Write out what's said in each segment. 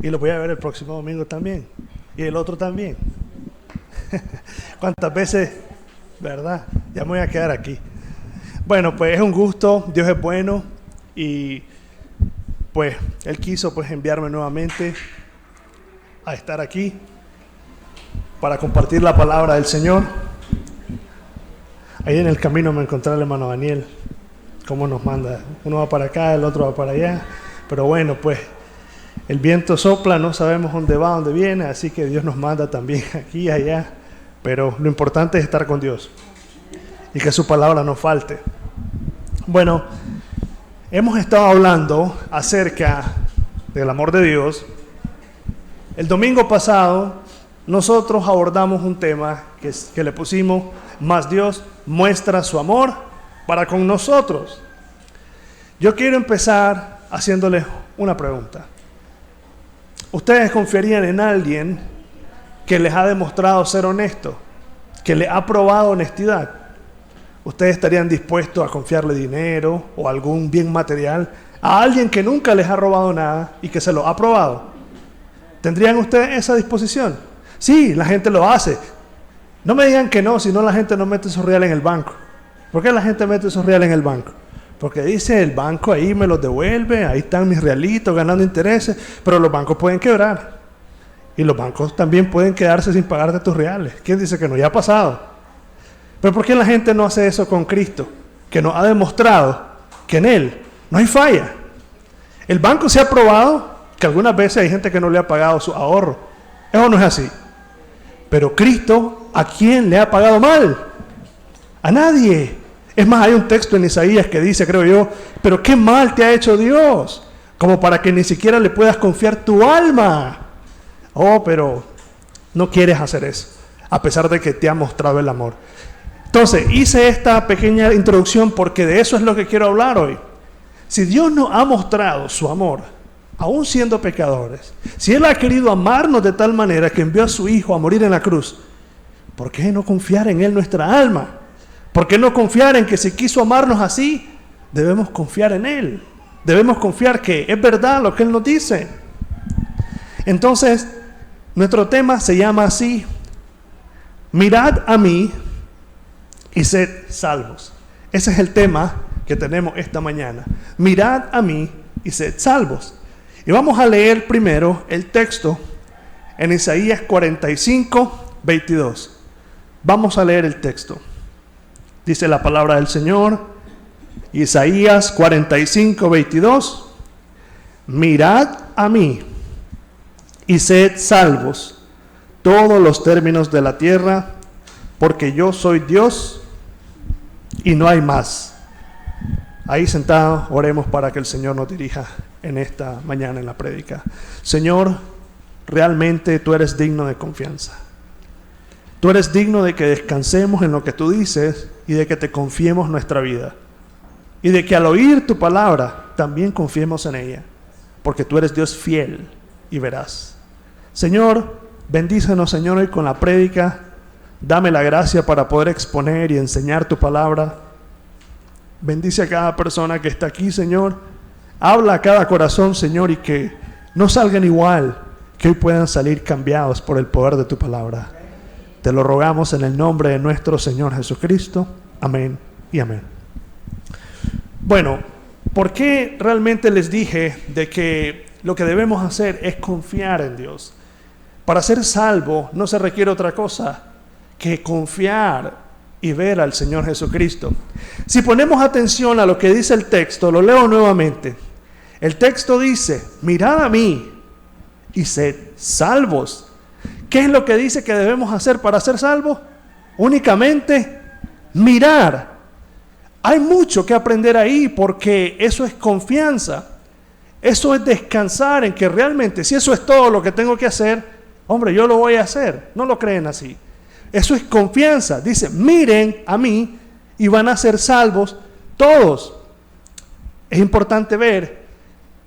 Y lo voy a ver el próximo domingo también. Y el otro también. ¿Cuántas veces? ¿Verdad? Ya me voy a quedar aquí. Bueno, pues es un gusto. Dios es bueno. Y pues Él quiso pues enviarme nuevamente a estar aquí para compartir la palabra del Señor. Ahí en el camino me encontré al hermano Daniel. Cómo nos manda. Uno va para acá, el otro va para allá. Pero bueno, pues el viento sopla, no sabemos dónde va, dónde viene. Así que Dios nos manda también aquí y allá. Pero lo importante es estar con Dios. Y que su palabra no falte. Bueno, hemos estado hablando acerca del amor de Dios. El domingo pasado nosotros abordamos un tema que le pusimos: más Dios muestra su amor para con nosotros. Yo quiero empezar haciéndoles una pregunta. ¿Ustedes confiarían en alguien que les ha demostrado ser honesto, que les ha probado honestidad? ¿Ustedes estarían dispuestos a confiarle dinero o algún bien material a alguien que nunca les ha robado nada y que se lo ha probado? ¿Tendrían ustedes esa disposición? Sí, la gente lo hace. No me digan que no, si no la gente no mete esos reales en el banco. ¿Por qué la gente mete esos reales en el banco? Porque dice, el banco ahí me los devuelve, ahí están mis realitos ganando intereses, pero los bancos pueden quebrar. Y los bancos también pueden quedarse sin pagarte tus reales. ¿Quién dice que no? Ya ha pasado. Pero ¿por qué la gente no hace eso con Cristo? Que nos ha demostrado que en Él no hay falla. El banco se ha probado que algunas veces hay gente que no le ha pagado su ahorro. Eso no es así. Pero Cristo, ¿a quién le ha pagado mal? A nadie. Es más, hay un texto en Isaías que dice, creo yo, pero qué mal te ha hecho Dios, como para que ni siquiera le puedas confiar tu alma. Oh, pero no quieres hacer eso, a pesar de que te ha mostrado el amor. Entonces, hice esta pequeña introducción porque de eso es lo que quiero hablar hoy. Si Dios nos ha mostrado su amor, aún siendo pecadores, si Él ha querido amarnos de tal manera que envió a su Hijo a morir en la cruz, ¿por qué no confiar en Él nuestra alma? ¿Por qué no confiar en que si quiso amarnos así, debemos confiar en Él? Debemos confiar que es verdad lo que Él nos dice. Entonces, nuestro tema se llama así: mirad a mí y sed salvos. Ese es el tema que tenemos esta mañana. Mirad a mí y sed salvos. Y vamos a leer primero el texto en Isaías 45, 22. Vamos a leer el texto. Dice la palabra del Señor, Isaías 45, 22. Mirad a mí y sed salvos todos los términos de la tierra, porque yo soy Dios y no hay más. Ahí sentados, oremos para que el Señor nos dirija en esta mañana en la prédica. Señor, realmente tú eres digno de confianza. Tú eres digno de que descansemos en lo que tú dices y de que te confiemos nuestra vida. Y de que al oír tu palabra también confiemos en ella, porque tú eres Dios fiel y veraz. Señor, bendícenos, Señor, hoy con la prédica. Dame la gracia para poder exponer y enseñar tu palabra. Bendice a cada persona que está aquí, Señor. Habla a cada corazón, Señor, y que no salgan igual, que hoy puedan salir cambiados por el poder de tu palabra. Te lo rogamos en el nombre de nuestro Señor Jesucristo. Amén y amén. Bueno, ¿por qué realmente les dije de que lo que debemos hacer es confiar en Dios? Para ser salvo no se requiere otra cosa que confiar y ver al Señor Jesucristo. Si ponemos atención a lo que dice el texto, lo leo nuevamente. El texto dice, mirad a mí y sed salvos. ¿Qué es lo que dice que debemos hacer para ser salvos? Únicamente mirar. Hay mucho que aprender ahí, porque eso es confianza. Eso es descansar en que realmente, si eso es todo lo que tengo que hacer, hombre, yo lo voy a hacer. No lo creen así. Eso es confianza. Dice, miren a mí y van a ser salvos todos. Es importante ver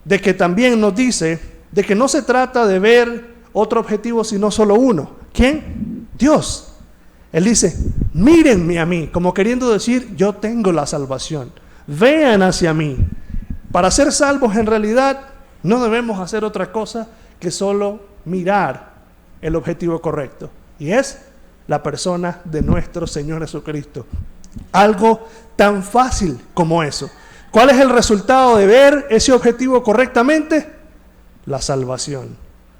de que también nos dice de que no se trata de ver otro objetivo sino solo uno. ¿Quién? Dios. Él dice, mírenme a mí, como queriendo decir, yo tengo la salvación. Vean hacia mí. Para ser salvos en realidad no debemos hacer otra cosa que solo mirar el objetivo correcto, y es la persona de nuestro Señor Jesucristo. Algo tan fácil como eso. ¿Cuál es el resultado de ver ese objetivo correctamente? La salvación.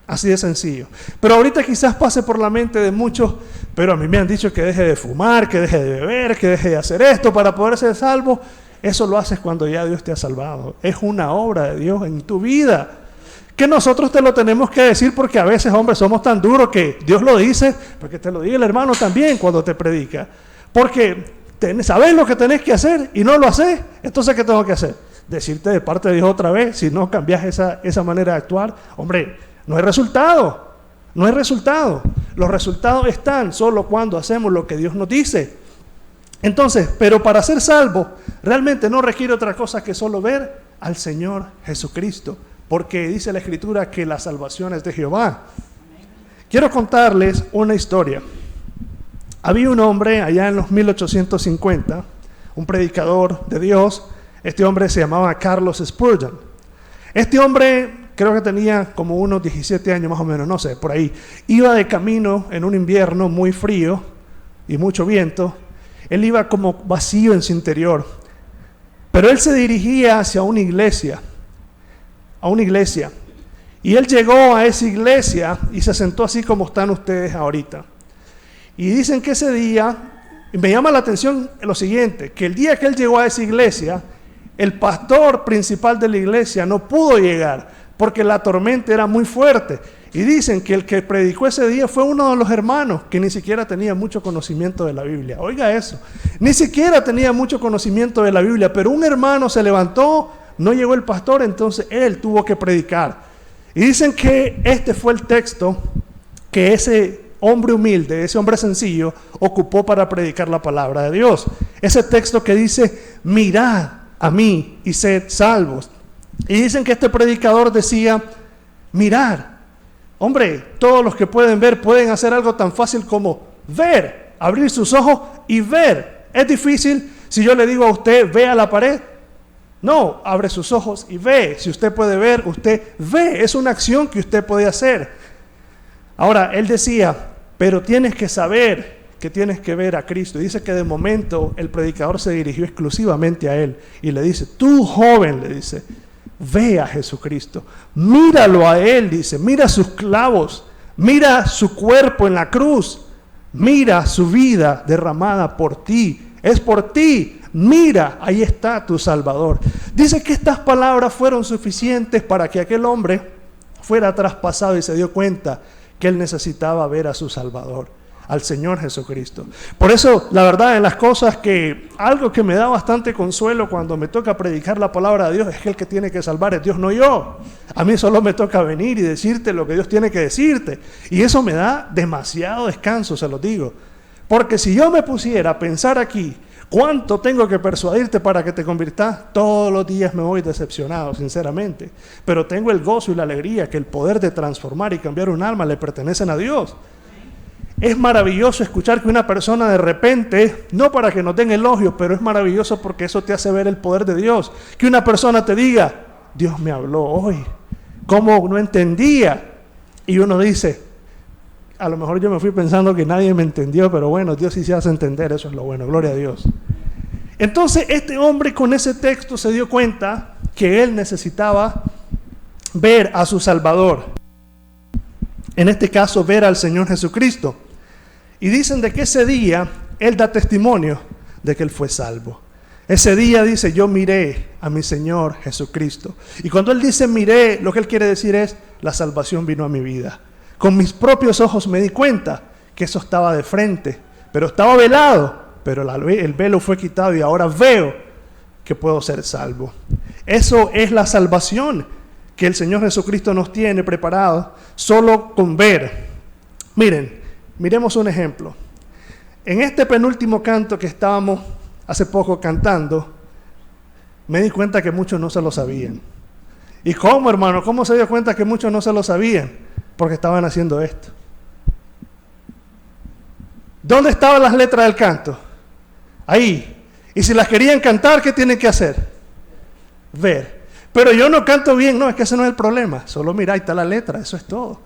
Así de sencillo. Pero ahorita quizás pase por la mente de muchos, pero a mí me han dicho que deje de fumar, que deje de beber, que deje de hacer esto para poder ser salvo. Eso lo haces cuando ya Dios te ha salvado. Es una obra de Dios en tu vida, que nosotros te lo tenemos que decir, porque a veces, hombre, somos tan duros que Dios lo dice, porque te lo diga el hermano también cuando te predica. Porque sabes lo que tenés que hacer y no lo haces. Entonces, ¿qué tengo que hacer? Decirte de parte de Dios otra vez. Si no cambias esa manera de actuar, hombre, no hay resultado. No hay resultado. Los resultados están solo cuando hacemos lo que Dios nos dice. Entonces, pero para ser salvo, realmente no requiere otra cosa que solo ver al Señor Jesucristo. Porque dice la Escritura que la salvación es de Jehová. Quiero contarles una historia. Había un hombre allá en los 1850, un predicador de Dios. Este hombre se llamaba Carlos Spurgeon. Este hombre creo que tenía como unos 17 años más o menos, no sé, por ahí. Iba de camino en un invierno muy frío y mucho viento. Él iba como vacío en su interior. Pero él se dirigía hacia una iglesia. Y él llegó a esa iglesia y se sentó así como están ustedes ahorita. Y dicen que ese día, y me llama la atención lo siguiente, que el día que él llegó a esa iglesia, el pastor principal de la iglesia no pudo llegar porque la tormenta era muy fuerte. Y dicen que el que predicó ese día fue uno de los hermanos que ni siquiera tenía mucho conocimiento de la Biblia. Oiga eso, ni siquiera tenía mucho conocimiento de la Biblia, pero un hermano se levantó, no llegó el pastor, entonces él tuvo que predicar. Y dicen que este fue el texto que ese hombre humilde, ese hombre sencillo, ocupó para predicar la palabra de Dios. Ese texto que dice, mirad a mí y sed salvos. Y dicen que este predicador decía, mirar. Hombre, todos los que pueden ver pueden hacer algo tan fácil como ver, abrir sus ojos y ver. Es difícil si yo le digo a usted, ve a la pared. No, abre sus ojos y ve. Si usted puede ver, usted ve. Es una acción que usted puede hacer. Ahora, él decía, pero tienes que saber que tienes que ver a Cristo. Y dice que de momento el predicador se dirigió exclusivamente a él y le dice, tú joven, le dice, ve a Jesucristo, míralo a él, dice, mira sus clavos, mira su cuerpo en la cruz, mira su vida derramada por ti, es por ti, mira, ahí está tu Salvador. Dice que estas palabras fueron suficientes para que aquel hombre fuera traspasado y se dio cuenta que él necesitaba ver a su Salvador, al Señor Jesucristo. Por eso, la verdad, en las cosas que, algo que me da bastante consuelo cuando me toca predicar la palabra de Dios, es que el que tiene que salvar es Dios, no yo. A mí solo me toca venir y decirte lo que Dios tiene que decirte. Y eso me da demasiado descanso, se lo digo. Porque si yo me pusiera a pensar aquí, ¿cuánto tengo que persuadirte para que te conviertas? Todos los días me voy decepcionado, sinceramente. Pero tengo el gozo y la alegría que el poder de transformar y cambiar un alma le pertenecen a Dios. Es maravilloso escuchar que una persona de repente, no para que nos den elogios, pero es maravilloso porque eso te hace ver el poder de Dios. Que una persona te diga, Dios me habló hoy, ¿cómo no entendía? Y uno dice, a lo mejor yo me fui pensando que nadie me entendió, pero bueno, Dios sí se hace entender, eso es lo bueno, gloria a Dios. Entonces este hombre con ese texto se dio cuenta que él necesitaba ver a su Salvador. En este caso, ver al Señor Jesucristo. Y dicen de que ese día él da testimonio de que él fue salvo. Ese día dice, yo miré a mi Señor Jesucristo. Y cuando él dice miré, lo que él quiere decir es, la salvación vino a mi vida. Con mis propios ojos me di cuenta que eso estaba de frente, pero estaba velado, pero el velo fue quitado y ahora veo que puedo ser salvo. Eso es la salvación que el Señor Jesucristo nos tiene preparado solo con ver. Miremos un ejemplo. En este penúltimo canto que estábamos hace poco cantando, me di cuenta que muchos no se lo sabían. ¿Y cómo, hermano? ¿Cómo se dio cuenta que muchos no se lo sabían? Porque estaban haciendo esto. ¿Dónde estaban las letras del canto? Ahí. Y si las querían cantar, ¿qué tienen que hacer? Ver. pero yo no canto bien. No, es que ese no es el problema. Solo mira, ahí está la letra, eso es todo.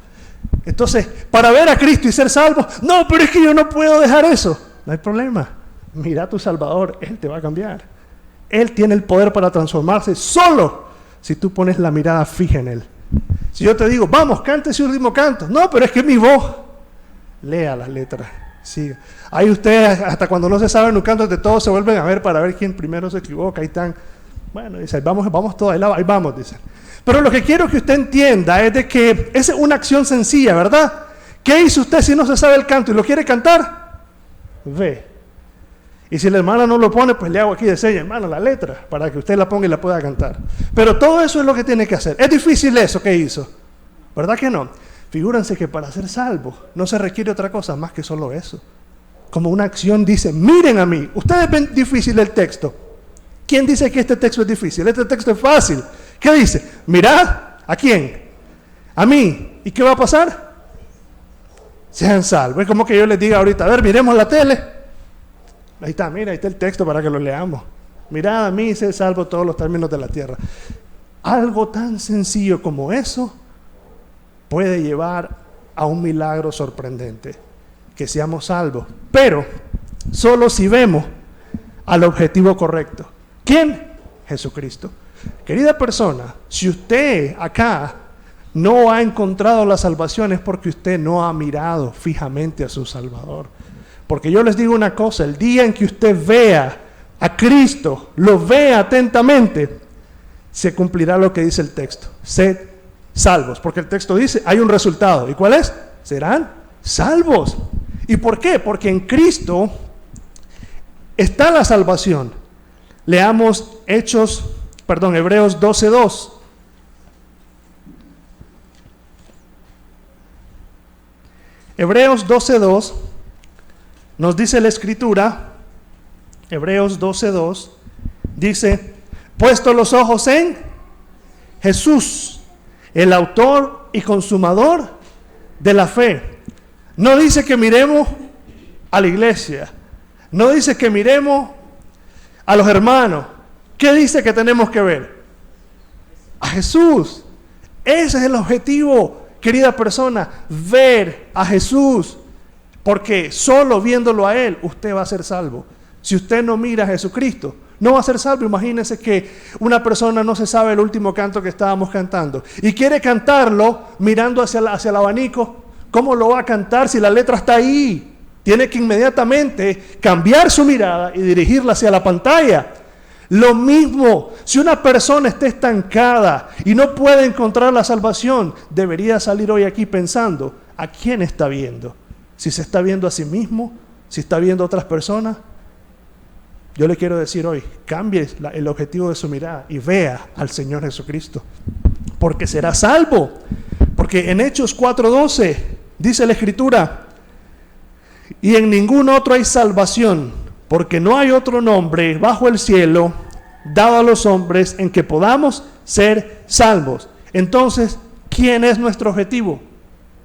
Entonces, para ver a Cristo y ser salvo, no, pero es que yo no puedo dejar eso. No hay problema. Mira a tu Salvador, Él te va a cambiar. Él tiene el poder para transformarse solo si tú pones la mirada fija en Él. Si yo te digo, vamos, cante ese último canto. No, pero es que mi voz. Lea las letras. Siga. Ahí ustedes, hasta cuando no se saben un canto, de todos se vuelven a ver para ver quién primero se equivoca. Ahí están. Bueno, dice, vamos todos, ahí vamos, dicen. Pero lo que quiero que usted entienda es de que es una acción sencilla, ¿verdad? ¿Qué hizo usted si no se sabe el canto y lo quiere cantar? Ve. Y si la hermana no lo pone, pues le hago aquí de seña, hermana, la letra, para que usted la ponga y la pueda cantar. Pero todo eso es lo que tiene que hacer. ¿Es difícil eso que hizo? ¿Verdad que no? Figúrense que para ser salvo no se requiere otra cosa más que solo eso. Como una acción dice, miren a mí. Ustedes ven difícil el texto. ¿Quién dice que este texto es difícil? Este texto es fácil. ¿Qué dice? Mirad, ¿a quién? A mí. ¿Y qué va a pasar? Sean salvos. Es como que yo les diga ahorita, a ver, miremos la tele. Ahí está, mira, ahí está el texto para que lo leamos. Mirad a mí y sé salvo todos los términos de la tierra. Algo tan sencillo como eso puede llevar a un milagro sorprendente, que seamos salvos, pero solo si vemos al objetivo correcto. ¿Quién? Jesucristo. Querida persona, si usted acá no ha encontrado la salvación es porque usted no ha mirado fijamente a su Salvador. Porque yo les digo una cosa, el día en que usted vea a Cristo, lo vea atentamente, se cumplirá lo que dice el texto. Sed salvos, porque el texto dice, hay un resultado. ¿Y cuál es? Serán salvos. ¿Y por qué? Porque en Cristo está la salvación. Leamos Hebreos 12:2. Hebreos 12:2 nos dice la Escritura, Hebreos 12:2, dice, puesto los ojos en Jesús, el autor y consumador de la fe. No dice que miremos a la iglesia, no dice que miremos a los hermanos. ¿Qué dice que tenemos que ver? A Jesús. Ese es el objetivo, querida persona, ver a Jesús. Porque solo viéndolo a Él, usted va a ser salvo. Si usted no mira a Jesucristo, no va a ser salvo. Imagínense que una persona no se sabe el último canto que estábamos cantando y quiere cantarlo mirando hacia el abanico. ¿Cómo lo va a cantar si la letra está ahí? Tiene que inmediatamente cambiar su mirada y dirigirla hacia la pantalla. Lo mismo, si una persona está estancada y no puede encontrar la salvación, debería salir hoy aquí pensando, ¿a quién está viendo? Si se está viendo a sí mismo, si está viendo a otras personas. Yo le quiero decir hoy, cambie el objetivo de su mirada y vea al Señor Jesucristo, porque será salvo. Porque en Hechos 4:12 dice la Escritura, y en ningún otro hay salvación, porque no hay otro nombre bajo el cielo dado a los hombres en que podamos ser salvos. Entonces, ¿quién es nuestro objetivo?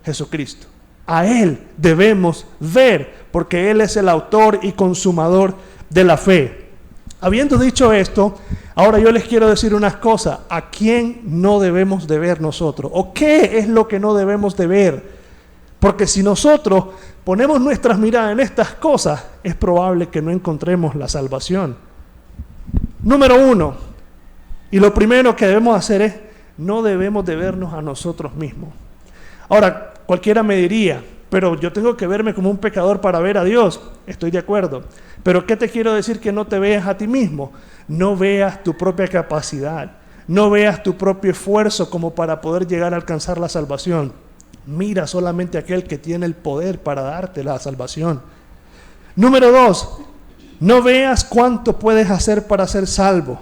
Jesucristo. A Él debemos ver, porque Él es el autor y consumador de la fe. Habiendo dicho esto, ahora yo les quiero decir unas cosas. ¿A quién no debemos de ver nosotros? ¿O qué es lo que no debemos de ver? Porque si nosotros ponemos nuestras miradas en estas cosas, es probable que no encontremos la salvación. Número 1, y lo primero que debemos hacer es, no debemos de vernos a nosotros mismos. Ahora, cualquiera me diría, pero yo tengo que verme como un pecador para ver a Dios. Estoy de acuerdo. Pero ¿qué te quiero decir? Que no te veas a ti mismo. No veas tu propia capacidad. No veas tu propio esfuerzo como para poder llegar a alcanzar la salvación. Mira solamente a aquel que tiene el poder para darte la salvación. Número 2, no veas cuánto puedes hacer para ser salvo.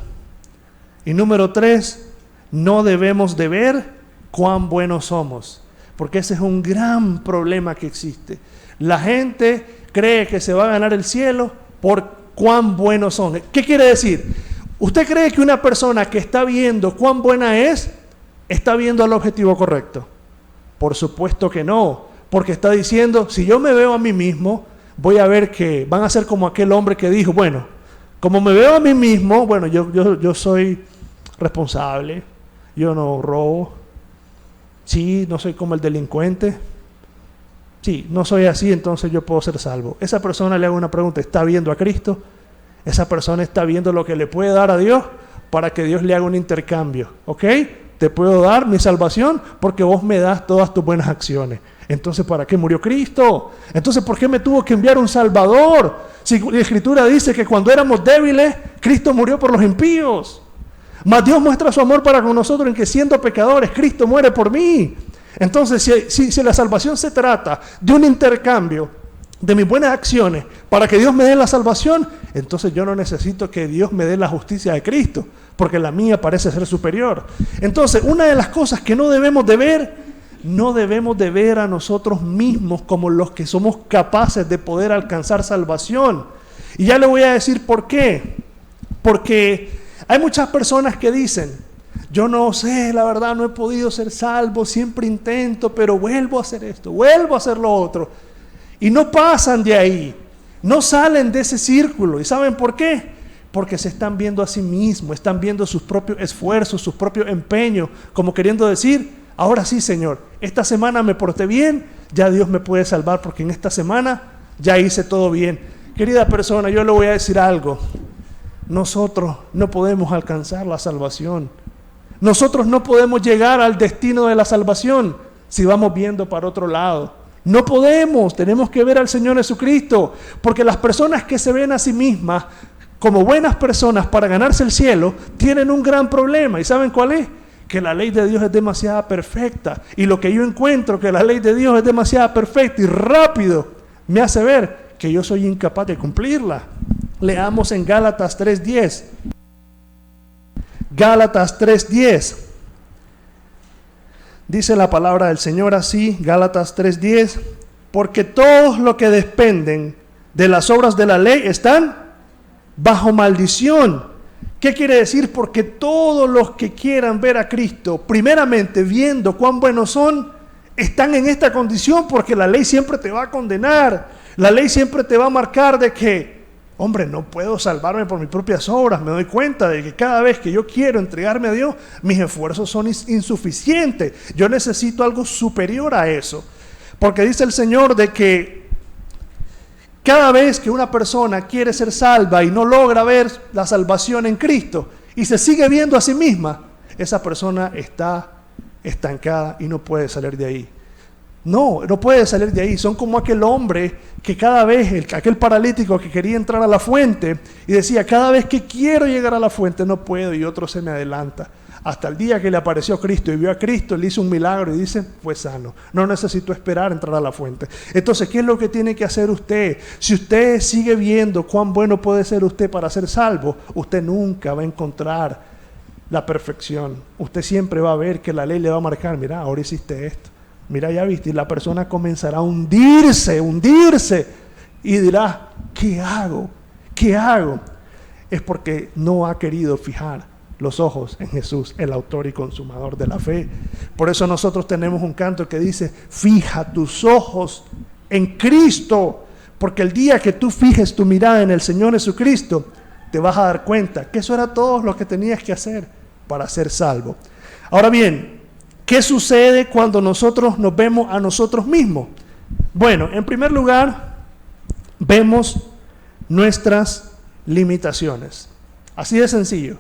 Y número 3, no debemos de ver cuán buenos somos. Porque ese es un gran problema que existe. La gente cree que se va a ganar el cielo por cuán buenos son. ¿Qué quiere decir? ¿Usted cree que una persona que está viendo cuán buena es, está viendo el objetivo correcto? Por supuesto que no, porque está diciendo, si yo me veo a mí mismo, voy a ver que van a ser como aquel hombre que dijo, bueno, como me veo a mí mismo, bueno, yo soy responsable, yo no robo, sí, no soy como el delincuente, sí, no soy así, entonces yo puedo ser salvo. Esa persona le hago una pregunta, ¿está viendo a Cristo? Esa persona está viendo lo que le puede dar a Dios para que Dios le haga un intercambio, ¿ok? Te puedo dar mi salvación porque vos me das todas tus buenas acciones. Entonces, ¿para qué murió Cristo? Entonces, ¿por qué me tuvo que enviar un Salvador? Si la Escritura dice que cuando éramos débiles, Cristo murió por los impíos. Mas Dios muestra su amor para con nosotros en que siendo pecadores, Cristo muere por mí. Entonces, si la salvación se trata de un intercambio de mis buenas acciones para que Dios me dé la salvación, entonces yo no necesito que Dios me dé la justicia de Cristo, porque la mía parece ser superior. Entonces, una de las cosas que no debemos de ver a nosotros mismos como los que somos capaces de poder alcanzar salvación. Y ya le voy a decir por qué. Porque hay muchas personas que dicen, yo no sé, la verdad no he podido ser salvo, siempre intento, pero vuelvo a hacer esto, vuelvo a hacer lo otro. Y no pasan de ahí, no salen de ese círculo. ¿Y saben por qué? Porque se están viendo a sí mismos, están viendo sus propios esfuerzos, sus propios empeños, como queriendo decir, ahora sí, Señor, esta semana me porté bien, ya Dios me puede salvar porque en esta semana ya hice todo bien. Querida persona, yo le voy a decir algo. Nosotros no podemos alcanzar la salvación. Nosotros no podemos llegar al destino de la salvación si vamos viendo para otro lado. No podemos, tenemos que ver al Señor Jesucristo, porque las personas que se ven a sí mismas como buenas personas para ganarse el cielo, tienen un gran problema. ¿Y saben cuál es? Que la ley de Dios es demasiado perfecta. Y lo que yo encuentro que la ley de Dios es demasiado perfecta y rápido, me hace ver que yo soy incapaz de cumplirla. Leamos en Gálatas 3:10. Gálatas 3:10. Dice la palabra del Señor así, Gálatas 3:10, porque todos los que dependen de las obras de la ley están bajo maldición. ¿Qué quiere decir? Porque todos los que quieran ver a Cristo, primeramente viendo cuán buenos son, están en esta condición, porque la ley siempre te va a condenar. La ley siempre te va a marcar de que, hombre, no puedo salvarme por mis propias obras. Me doy cuenta de que cada vez que yo quiero entregarme a Dios, mis esfuerzos son insuficientes. Yo necesito algo superior a eso. Porque dice el Señor de que cada vez que una persona quiere ser salva y no logra ver la salvación en Cristo y se sigue viendo a sí misma, esa persona está estancada y no puede salir de ahí. No puede salir de ahí. Son como aquel hombre que cada vez, aquel paralítico que quería entrar a la fuente y decía, cada vez que quiero llegar a la fuente no puedo, y otro se me adelanta. Hasta el día que le apareció Cristo y vio a Cristo, le hizo un milagro y dice, fue sano. No necesito esperar a entrar a la fuente. Entonces, ¿qué es lo que tiene que hacer usted? Si usted sigue viendo cuán bueno puede ser usted para ser salvo, usted nunca va a encontrar la perfección. Usted siempre va a ver que la ley le va a marcar, mira, ahora hiciste esto. Mira, ya viste, y la persona comenzará a hundirse, y dirá, ¿qué hago? ¿Qué hago? Es porque no ha querido fijar los ojos en Jesús, el autor y consumador de la fe. Por eso nosotros tenemos un canto que dice, fija tus ojos en Cristo, porque el día que tú fijes tu mirada en el Señor Jesucristo, te vas a dar cuenta que eso era todo lo que tenías que hacer para ser salvo. Ahora bien, ¿qué sucede cuando nosotros nos vemos a nosotros mismos? Bueno, en primer lugar, vemos nuestras limitaciones. Así de sencillo.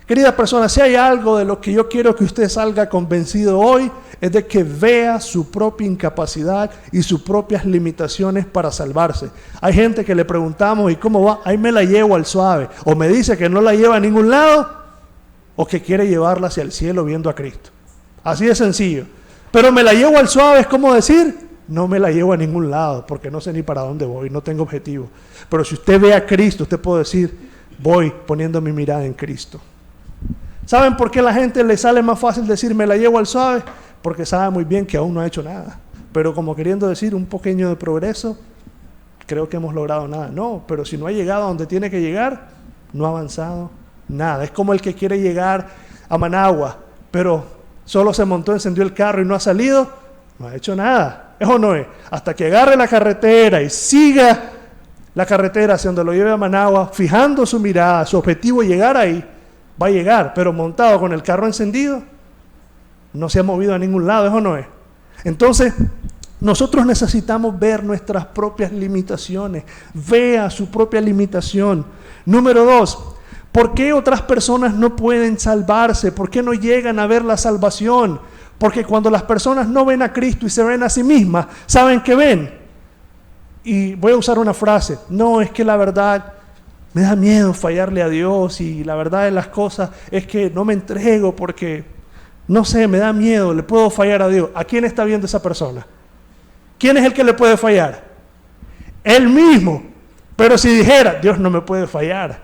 Querida persona, si hay algo de lo que yo quiero que usted salga convencido hoy, es de que vea su propia incapacidad y sus propias limitaciones para salvarse. Hay gente que le preguntamos, ¿y cómo va? Ahí me la llevo al suave. O me dice que no la lleva a ningún lado, o que quiere llevarla hacia el cielo viendo a Cristo. Así de sencillo. Pero me la llevo al suave, es como decir, no me la llevo a ningún lado, porque no sé ni para dónde voy, no tengo objetivo. Pero si usted ve a Cristo, usted puede decir, voy poniendo mi mirada en Cristo. ¿Saben por qué a la gente le sale más fácil decir, me la llevo al suave? Porque sabe muy bien que aún no ha hecho nada. Pero como queriendo decir un pequeño de progreso, creo que hemos logrado nada. No, pero si no ha llegado a donde tiene que llegar, no ha avanzado nada. Es como el que quiere llegar a Managua, pero solo se montó, encendió el carro y no ha salido, no ha hecho nada. ¿Es o no es? Hasta que agarre la carretera y siga la carretera hacia donde lo lleve a Managua, fijando su mirada, su objetivo es llegar ahí, va a llegar, pero montado con el carro encendido, no se ha movido a ningún lado, ¿eso no es? Entonces, nosotros necesitamos ver nuestras propias limitaciones. Vea su propia limitación. Número 2, ¿por qué otras personas no pueden salvarse? ¿Por qué no llegan a ver la salvación? Porque cuando las personas no ven a Cristo y se ven a sí mismas, ¿saben qué ven? Y voy a usar una frase: no, es que la verdad me da miedo fallarle a Dios, y la verdad de las cosas es que no me entrego porque, no sé, me da miedo, le puedo fallar a Dios. ¿A quién está viendo esa persona? ¿Quién es el que le puede fallar? Él mismo. Pero si dijera, Dios no me puede fallar,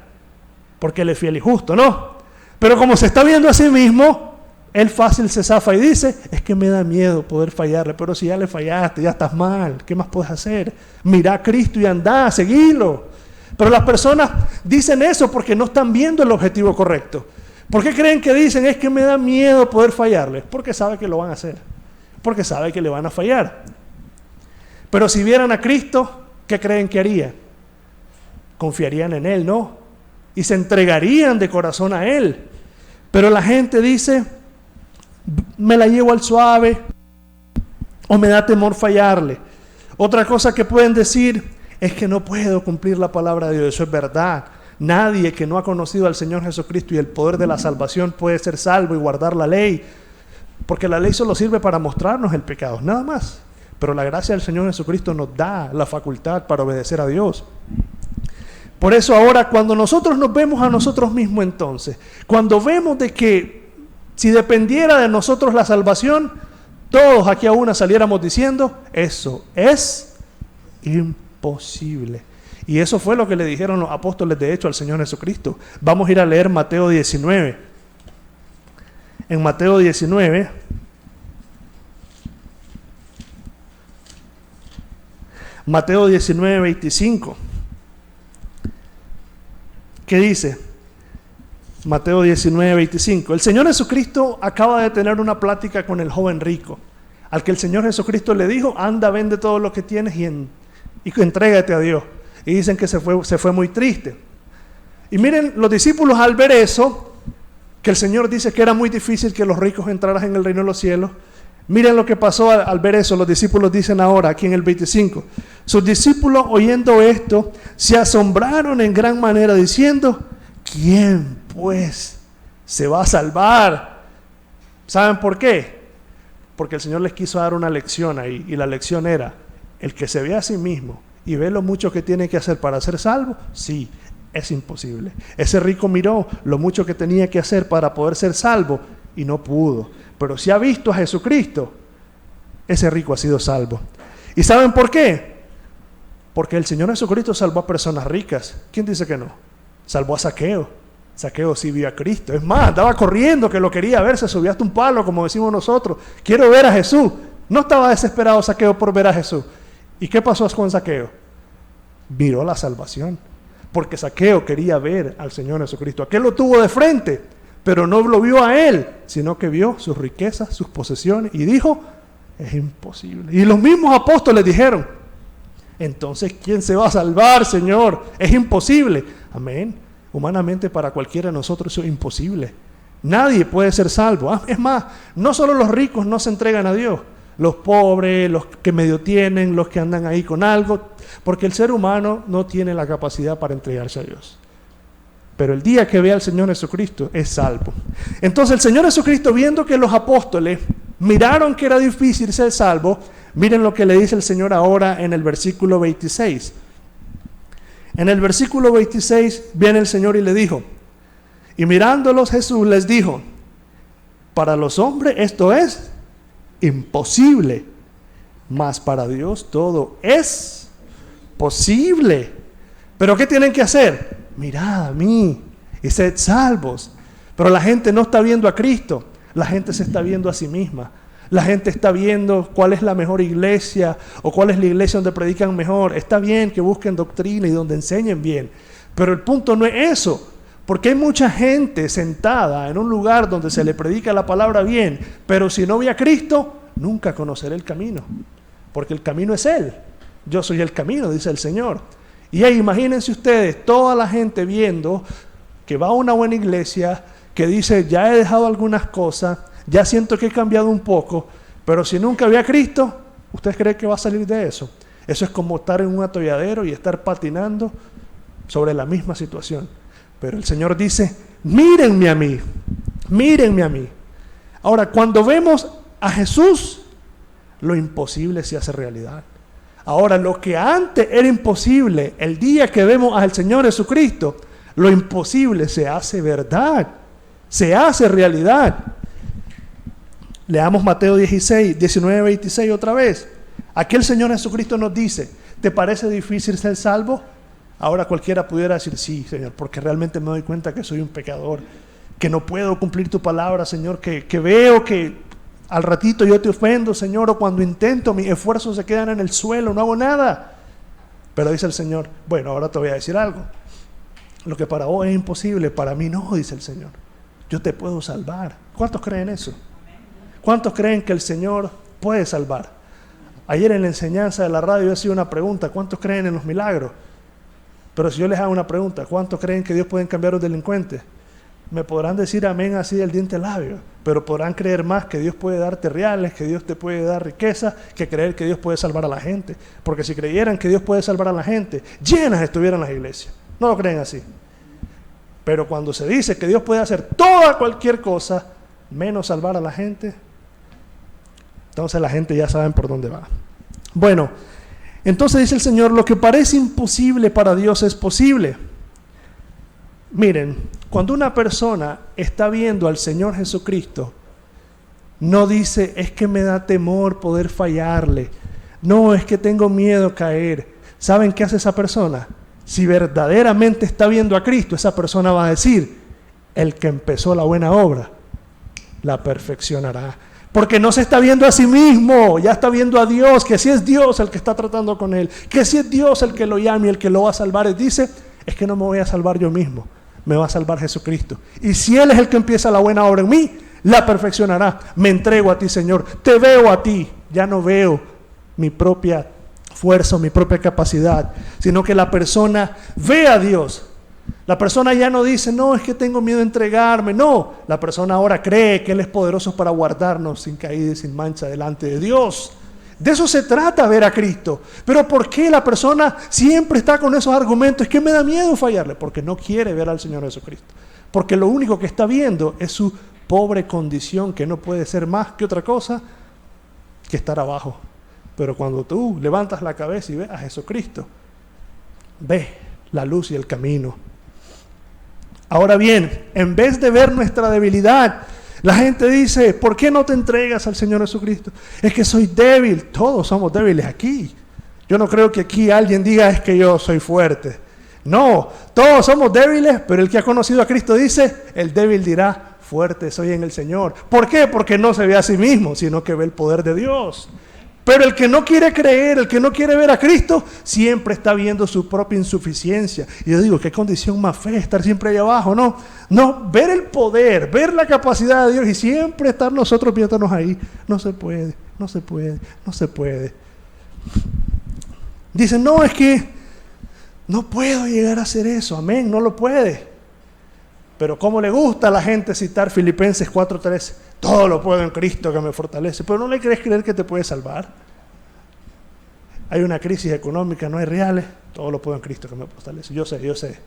porque Él es fiel y justo, ¿no? Pero como se está viendo a sí mismo, Él fácil se zafa y dice, es que me da miedo poder fallarle. Pero si ya le fallaste, ya estás mal, ¿qué más puedes hacer? Mira a Cristo y anda, seguilo. Pero las personas dicen eso porque no están viendo el objetivo correcto. ¿Por qué creen que dicen, es que me da miedo poder fallarle? Porque sabe que lo van a hacer, porque sabe que le van a fallar. Pero si vieran a Cristo, ¿qué creen que haría? Confiarían en Él, ¿no? Y se entregarían de corazón a Él. Pero la gente dice, me la llevo al suave, o me da temor fallarle. Otra cosa que pueden decir es que no puedo cumplir la palabra de Dios. Eso es verdad. Nadie que no ha conocido al Señor Jesucristo y el poder de la salvación puede ser salvo y guardar la ley, porque la ley solo sirve para mostrarnos el pecado, nada más. Pero la gracia del Señor Jesucristo nos da la facultad para obedecer a Dios. Por eso ahora, cuando nosotros nos vemos a nosotros mismos, entonces, cuando vemos de que si dependiera de nosotros la salvación, todos aquí a una saliéramos diciendo, eso es imposible. Y eso fue lo que le dijeron los apóstoles, de hecho, al Señor Jesucristo. Vamos a ir a leer Mateo 19. En Mateo 19, Mateo 19, 25. ¿Qué dice? Mateo 19, 25. El Señor Jesucristo acaba de tener una plática con el joven rico, al que el Señor Jesucristo le dijo, anda, vende todo lo que tienes y entrégate a Dios. Y dicen que se fue muy triste. Y miren, los discípulos al ver eso, que el Señor dice que era muy difícil que los ricos entraran en el reino de los cielos, miren lo que pasó al ver eso. Los discípulos dicen ahora, aquí en el 25, sus discípulos oyendo esto, se asombraron en gran manera diciendo, ¿quién pues se va a salvar? ¿Saben por qué? Porque el Señor les quiso dar una lección ahí, y la lección era, el que se ve a sí mismo y ve lo mucho que tiene que hacer para ser salvo, sí, es imposible. Ese rico miró lo mucho que tenía que hacer para poder ser salvo y no pudo. Pero si ha visto a Jesucristo, ese rico ha sido salvo. ¿Y saben por qué? Porque el Señor Jesucristo salvó a personas ricas. ¿Quién dice que no? Salvó a Zaqueo. Zaqueo sí vio a Cristo. Es más, andaba corriendo que lo quería ver, se subió hasta un palo, como decimos nosotros. Quiero ver a Jesús. No estaba desesperado Zaqueo por ver a Jesús. ¿Y qué pasó con Zaqueo? Miró la salvación. Porque Zaqueo quería ver al Señor Jesucristo. Aquel lo tuvo de frente, pero no lo vio a Él, sino que vio sus riquezas, sus posesiones, y dijo, es imposible. Y los mismos apóstoles dijeron, entonces, ¿quién se va a salvar, Señor? Es imposible. Amén. Humanamente para cualquiera de nosotros eso es imposible. Nadie puede ser salvo. Es más, no solo los ricos no se entregan a Dios, los pobres, los que medio tienen, los que andan ahí con algo, porque el ser humano no tiene la capacidad para entregarse a Dios. Pero el día que vea al Señor Jesucristo es salvo. Entonces el Señor Jesucristo, viendo que los apóstoles miraron que era difícil ser salvo, miren lo que le dice el Señor ahora en el versículo 26. En el versículo 26 viene el Señor y le dijo, y mirándolos Jesús les dijo, para los hombres esto es imposible, mas para Dios todo es posible. ¿Pero qué tienen que hacer? Mirad a mí y sed salvos. Pero la gente no está viendo a Cristo, la gente se está viendo a sí misma. La gente está viendo cuál es la mejor iglesia o cuál es la iglesia donde predican mejor. Está bien que busquen doctrina y donde enseñen bien, pero el punto no es eso, porque hay mucha gente sentada en un lugar donde se le predica la palabra bien, pero si no ve a Cristo, nunca conocerá el camino, porque el camino es Él. Yo soy el camino, dice el Señor. Y ahí imagínense ustedes, toda la gente viendo que va a una buena iglesia, que dice, ya he dejado algunas cosas, ya siento que he cambiado un poco, pero si nunca vi a Cristo, ¿ustedes creen que va a salir de eso? Eso es como estar en un atolladero y estar patinando sobre la misma situación. Pero el Señor dice, mírenme a mí, mírenme a mí. Ahora, cuando vemos a Jesús, lo imposible se hace realidad. Ahora, lo que antes era imposible, el día que vemos al Señor Jesucristo, lo imposible se hace verdad, se hace realidad. Leamos Mateo 16, 19, 26 otra vez. Aquí el Señor Jesucristo nos dice, ¿te parece difícil ser salvo? Ahora cualquiera pudiera decir, sí, Señor, porque realmente me doy cuenta que soy un pecador, que no puedo cumplir tu palabra, Señor, que veo que al ratito yo te ofendo, Señor, o cuando intento, mis esfuerzos se quedan en el suelo, no hago nada. Pero dice el Señor, bueno, ahora te voy a decir algo. Lo que para vos es imposible, para mí no, dice el Señor. Yo te puedo salvar. ¿Cuántos creen eso? ¿Cuántos creen que el Señor puede salvar? Ayer en la enseñanza de la radio yo hacía una pregunta, ¿cuántos creen en los milagros? Pero si yo les hago una pregunta, ¿cuántos creen que Dios puede cambiar a un delincuente? Me podrán decir amén así del diente al labio, pero podrán creer más que Dios puede darte reales, que Dios te puede dar riqueza, que creer que Dios puede salvar a la gente. Porque si creyeran que Dios puede salvar a la gente, llenas estuvieran las iglesias. No lo creen así. Pero cuando se dice que Dios puede hacer cualquier cosa, menos salvar a la gente, entonces la gente ya sabe por dónde va. Bueno, entonces dice el Señor, lo que parece imposible para Dios es posible. Miren, cuando una persona está viendo al Señor Jesucristo, no dice, es que me da temor poder fallarle. No, es que tengo miedo a caer. ¿Saben qué hace esa persona? Si verdaderamente está viendo a Cristo, esa persona va a decir, el que empezó la buena obra, la perfeccionará. Porque no se está viendo a sí mismo, ya está viendo a Dios, que si es Dios el que está tratando con él, que si es Dios el que lo llama y el que lo va a salvar. Él dice, es que no me voy a salvar yo mismo, me va a salvar Jesucristo. Y si Él es el que empieza la buena obra en mí, la perfeccionará. Me entrego a ti, Señor, te veo a ti, ya no veo mi propia fuerza, mi propia capacidad, sino que la persona ve a Dios. La persona ya no dice, no, es que tengo miedo de entregarme. No, la persona ahora cree que Él es poderoso para guardarnos sin caída y sin mancha delante de Dios. De eso se trata, ver a Cristo. Pero ¿por qué la persona siempre está con esos argumentos? Es que me da miedo fallarle, porque no quiere ver al Señor Jesucristo. Porque lo único que está viendo es su pobre condición, que no puede ser más que otra cosa que estar abajo. Pero cuando tú levantas la cabeza y ves a Jesucristo, ves la luz y el camino. Ahora bien, en vez de ver nuestra debilidad, la gente dice, ¿por qué no te entregas al Señor Jesucristo? Es que soy débil. Todos somos débiles aquí. Yo no creo que aquí alguien diga, es que yo soy fuerte. No, todos somos débiles, pero el que ha conocido a Cristo dice, el débil dirá, fuerte soy en el Señor. ¿Por qué? Porque no se ve a sí mismo, sino que ve el poder de Dios. Pero el que no quiere creer, el que no quiere ver a Cristo, siempre está viendo su propia insuficiencia. Y yo digo, ¿qué condición más fea estar siempre ahí abajo? No, no, ver el poder, ver la capacidad de Dios y siempre estar nosotros viéndonos ahí. No se puede, no se puede, no se puede. Dicen, no, es que no puedo llegar a hacer eso. Amén, no lo puede. Pero cómo le gusta a la gente citar Filipenses 4:13. Todo lo puedo en Cristo que me fortalece. Pero no le querés creer que te puede salvar. Hay una crisis económica, no hay reales. Todo lo puedo en Cristo que me fortalece. Yo sé.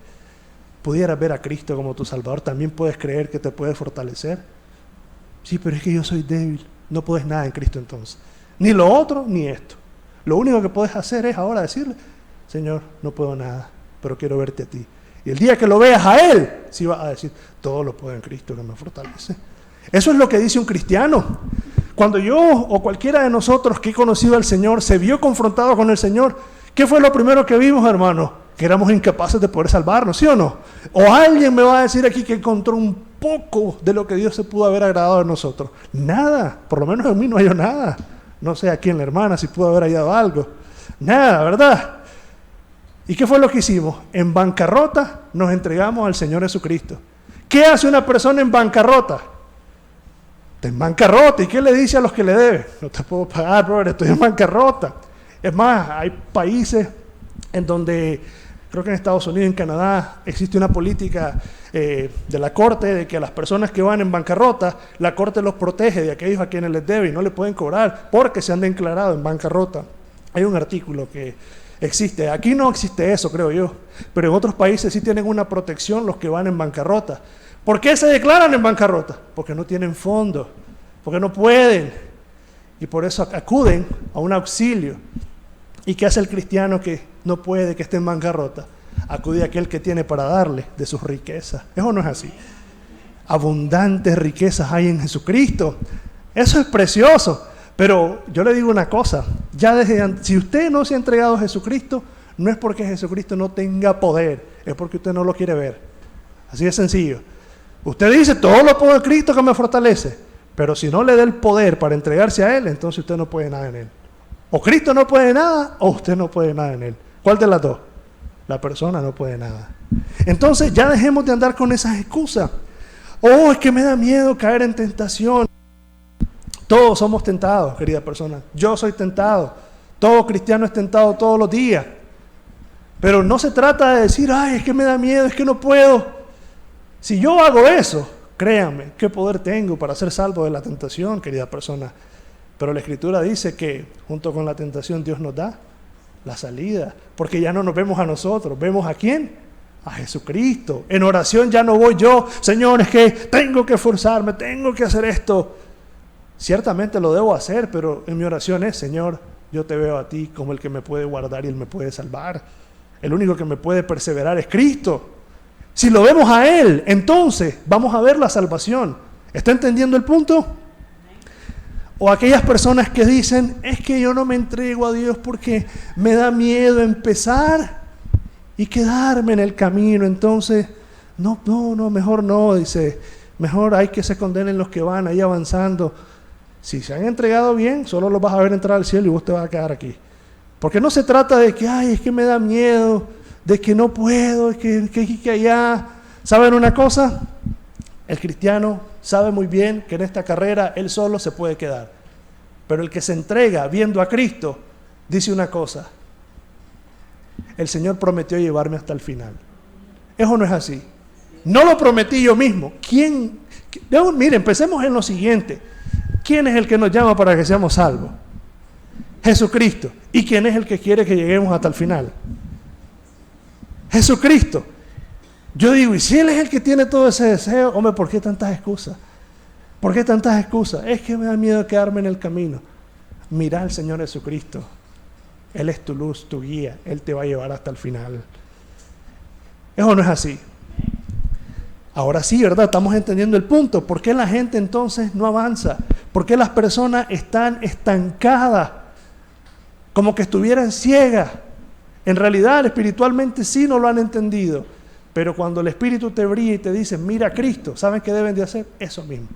Pudieras ver a Cristo como tu Salvador. También puedes creer que te puede fortalecer. Sí, pero es que yo soy débil. No puedes nada en Cristo entonces. Ni lo otro, ni esto. Lo único que puedes hacer es ahora decirle, Señor, no puedo nada, pero quiero verte a ti. Y el día que lo veas a Él, sí vas a decir, todo lo puedo en Cristo que me fortalece. Eso es lo que dice un cristiano. Cuando yo o cualquiera de nosotros que he conocido al Señor se vio confrontado con el Señor, ¿qué fue lo primero que vimos, hermano? Que éramos incapaces de poder salvarnos, ¿sí o no? O alguien me va a decir aquí que encontró un poco de lo que Dios se pudo haber agradado de nosotros. Nada, por lo menos en mí no halló nada. No sé aquí en la hermana si pudo haber hallado algo. Nada, ¿verdad? ¿Y qué fue lo que hicimos? En bancarrota nos entregamos al Señor Jesucristo. ¿Qué hace una persona en bancarrota? Está en bancarrota. ¿Y qué le dice a los que le deben? No te puedo pagar, brother, estoy en bancarrota. Es más, hay países en donde creo que en Estados Unidos y en Canadá existe una política de la corte de que a las personas que van en bancarrota, la corte los protege de aquellos a quienes les debe y no le pueden cobrar porque se han declarado en bancarrota. Hay un artículo que existe. Aquí no existe eso, creo yo, pero en otros países sí tienen una protección los que van en bancarrota. ¿Por qué se declaran en bancarrota? Porque no tienen fondos, porque no pueden, y por eso acuden a un auxilio. ¿Y qué hace el cristiano que no puede, que esté en bancarrota? Acude a aquel que tiene para darle de sus riquezas. ¿Eso no es así? Abundantes riquezas hay en Jesucristo. Eso es precioso. Pero yo le digo una cosa, si usted no se ha entregado a Jesucristo, no es porque Jesucristo no tenga poder, es porque usted no lo quiere ver. Así de sencillo. Usted dice, todo lo puedo en Cristo que me fortalece, pero si no le da el poder para entregarse a Él, entonces usted no puede nada en Él. O Cristo no puede nada, o usted no puede nada en Él. ¿Cuál de las dos? La persona no puede nada. Entonces ya dejemos de andar con esas excusas. Oh, es que me da miedo caer en tentación. Todos somos tentados, querida persona. Yo soy tentado. Todo cristiano es tentado todos los días. Pero no se trata de decir, ay, es que me da miedo, es que no puedo. Si yo hago eso, créanme, qué poder tengo para ser salvo de la tentación, querida persona. Pero la Escritura dice que junto con la tentación Dios nos da la salida. Porque ya no nos vemos a nosotros, ¿vemos a quién? A Jesucristo. En oración ya no voy yo, Señor, es que tengo que esforzarme, tengo que hacer esto. Ciertamente lo debo hacer, pero en mi oración es, Señor, yo te veo a ti como el que me puede guardar y Él me puede salvar. El único que me puede perseverar es Cristo. Si lo vemos a Él, entonces vamos a ver la salvación. ¿Está entendiendo el punto? O aquellas personas que dicen, es que yo no me entrego a Dios porque me da miedo empezar y quedarme en el camino. Entonces, no, mejor no, dice, mejor hay que se condenen los que van ahí avanzando. Si se han entregado bien, solo los vas a ver entrar al cielo y vos te vas a quedar aquí. Porque no se trata de que, ay, es que me da miedo, de que no puedo, que allá. ¿Saben una cosa? El cristiano sabe muy bien que en esta carrera él solo se puede quedar. Pero el que se entrega viendo a Cristo, dice una cosa. El Señor prometió llevarme hasta el final. Eso no es así. No lo prometí yo mismo. Mire, empecemos en lo siguiente. ¿Quién es el que nos llama para que seamos salvos? Jesucristo. ¿Y quién es el que quiere que lleguemos hasta el final? Jesucristo. Yo digo, y si Él es el que tiene todo ese deseo, hombre, ¿por qué tantas excusas? ¿Por qué tantas excusas? Es que me da miedo quedarme en el camino. Mira al Señor Jesucristo. Él es tu luz, tu guía. Él te va a llevar hasta el final. Eso no es así. Ahora sí, ¿verdad? Estamos entendiendo el punto. ¿Por qué la gente entonces no avanza? ¿Por qué las personas están estancadas? Como que estuvieran ciegas. En realidad, espiritualmente sí no lo han entendido. Pero cuando el Espíritu te brilla y te dice, mira a Cristo, ¿saben qué deben de hacer? Eso mismo.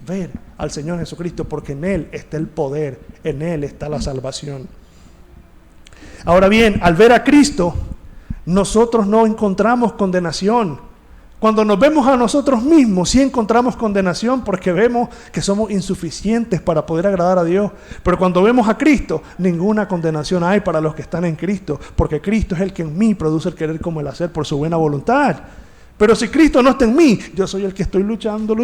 Ver al Señor Jesucristo, porque en Él está el poder, en Él está la salvación. Ahora bien, al ver a Cristo, nosotros no encontramos condenación. Cuando nos vemos a nosotros mismos, sí encontramos condenación porque vemos que somos insuficientes para poder agradar a Dios. Pero cuando vemos a Cristo, ninguna condenación hay para los que están en Cristo, porque Cristo es el que en mí produce el querer como el hacer por su buena voluntad. Pero si Cristo no está en mí, yo soy el que estoy luchando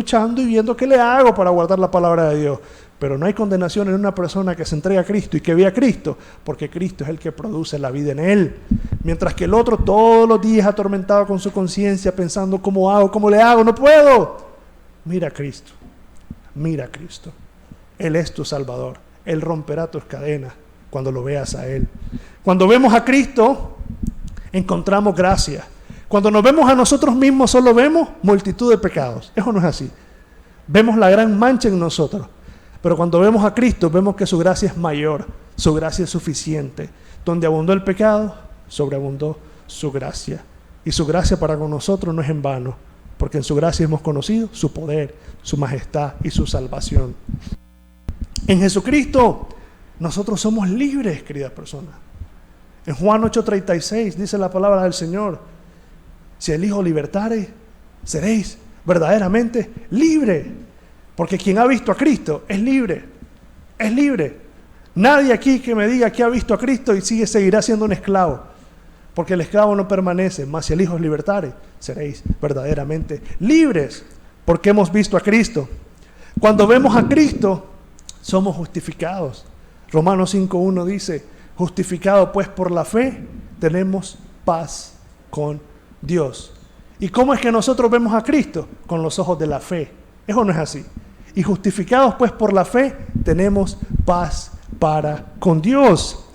y viendo qué le hago para guardar la palabra de Dios. Pero no hay condenación en una persona que se entrega a Cristo y que ve a Cristo, porque Cristo es el que produce la vida en él. Mientras que el otro todos los días atormentado con su conciencia, pensando cómo hago, cómo le hago, no puedo. Mira a Cristo, mira a Cristo. Él es tu Salvador. Él romperá tus cadenas cuando lo veas a Él. Cuando vemos a Cristo, encontramos gracia. Cuando nos vemos a nosotros mismos, solo vemos multitud de pecados. Eso no es así. Vemos la gran mancha en nosotros. Pero cuando vemos a Cristo, vemos que su gracia es mayor, su gracia es suficiente. Donde abundó el pecado, sobreabundó su gracia. Y su gracia para con nosotros no es en vano, porque en su gracia hemos conocido su poder, su majestad y su salvación. En Jesucristo, nosotros somos libres, queridas personas. En Juan 8:36 dice la palabra del Señor: si el Hijo libertare, seréis verdaderamente libres. Porque quien ha visto a Cristo es libre. Es libre. Nadie aquí que me diga que ha visto a Cristo y seguirá siendo un esclavo. porque el esclavo no permanece, mas si el Hijo os libertare, seréis verdaderamente libres, porque hemos visto a Cristo. Cuando vemos a Cristo, somos justificados. Romanos 5:1 dice, justificado pues por la fe, tenemos paz con Dios. ¿Y cómo es que nosotros vemos a Cristo? Con los ojos de la fe. Eso no es así. Y justificados pues por la fe, tenemos paz para con Dios.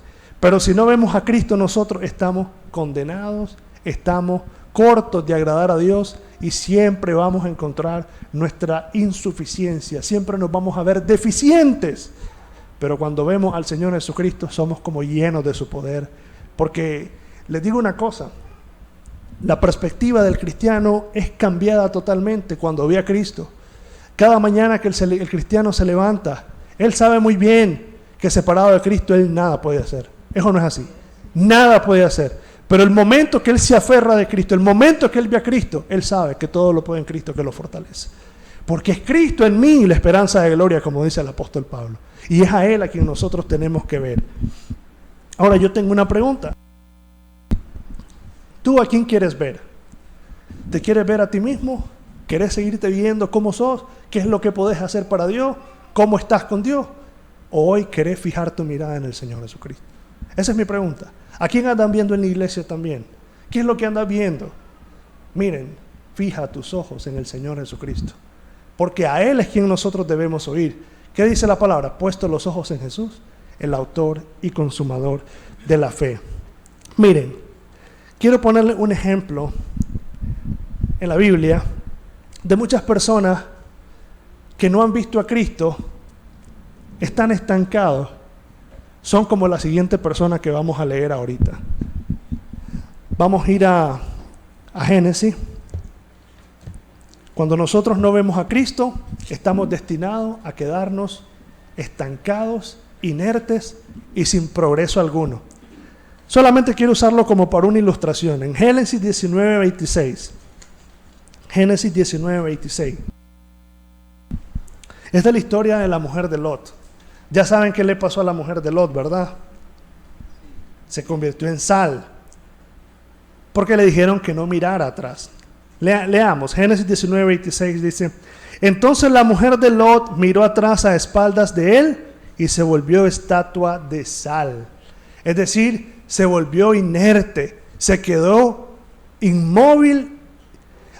Pero si no vemos a Cristo, nosotros estamos condenados, estamos cortos de agradar a Dios y siempre vamos a encontrar nuestra insuficiencia, siempre nos vamos a ver deficientes. Pero cuando vemos al Señor Jesucristo, somos como llenos de su poder. Porque les digo una cosa, la perspectiva del cristiano es cambiada totalmente cuando ve a Cristo. Cada mañana que el cristiano se levanta, él sabe muy bien que separado de Cristo, él nada puede hacer. Eso no es así. Nada puede hacer. Pero el momento que él se aferra de Cristo, el momento que él ve a Cristo, él sabe que todo lo puede en Cristo que lo fortalece. Porque es Cristo en mí la esperanza de gloria, como dice el apóstol Pablo. Y es a Él a quien nosotros tenemos que ver. Ahora yo tengo una pregunta. ¿Tú a quién quieres ver? ¿Te quieres ver a ti mismo? ¿Querés seguirte viendo cómo sos? ¿Qué es lo que podés hacer para Dios? ¿Cómo estás con Dios? ¿O hoy querés fijar tu mirada en el Señor Jesucristo? Esa es mi pregunta. ¿A quién andan viendo en la iglesia también? ¿Qué es lo que andas viendo? Miren, fija tus ojos en el Señor Jesucristo. Porque a Él es quien nosotros debemos oír. ¿Qué dice la palabra? Puesto los ojos en Jesús, el autor y consumador de la fe. Miren, quiero ponerle un ejemplo en la Biblia de muchas personas que no han visto a Cristo, están estancados. Son como la siguiente persona que vamos a leer ahorita. Vamos a ir a Génesis. Cuando nosotros no vemos a Cristo, estamos destinados a quedarnos estancados, inertes y sin progreso alguno. Solamente quiero usarlo como para una ilustración. En Génesis 19:26. Génesis 19:26. Esta es la historia de la mujer de Lot. Ya saben qué le pasó a la mujer de Lot, ¿verdad? Se convirtió en sal, porque le dijeron que no mirara atrás. Leamos, Génesis 19:26 dice, entonces la mujer de Lot miró atrás a espaldas de él y se volvió estatua de sal. Es decir, se volvió inerte, se quedó inmóvil.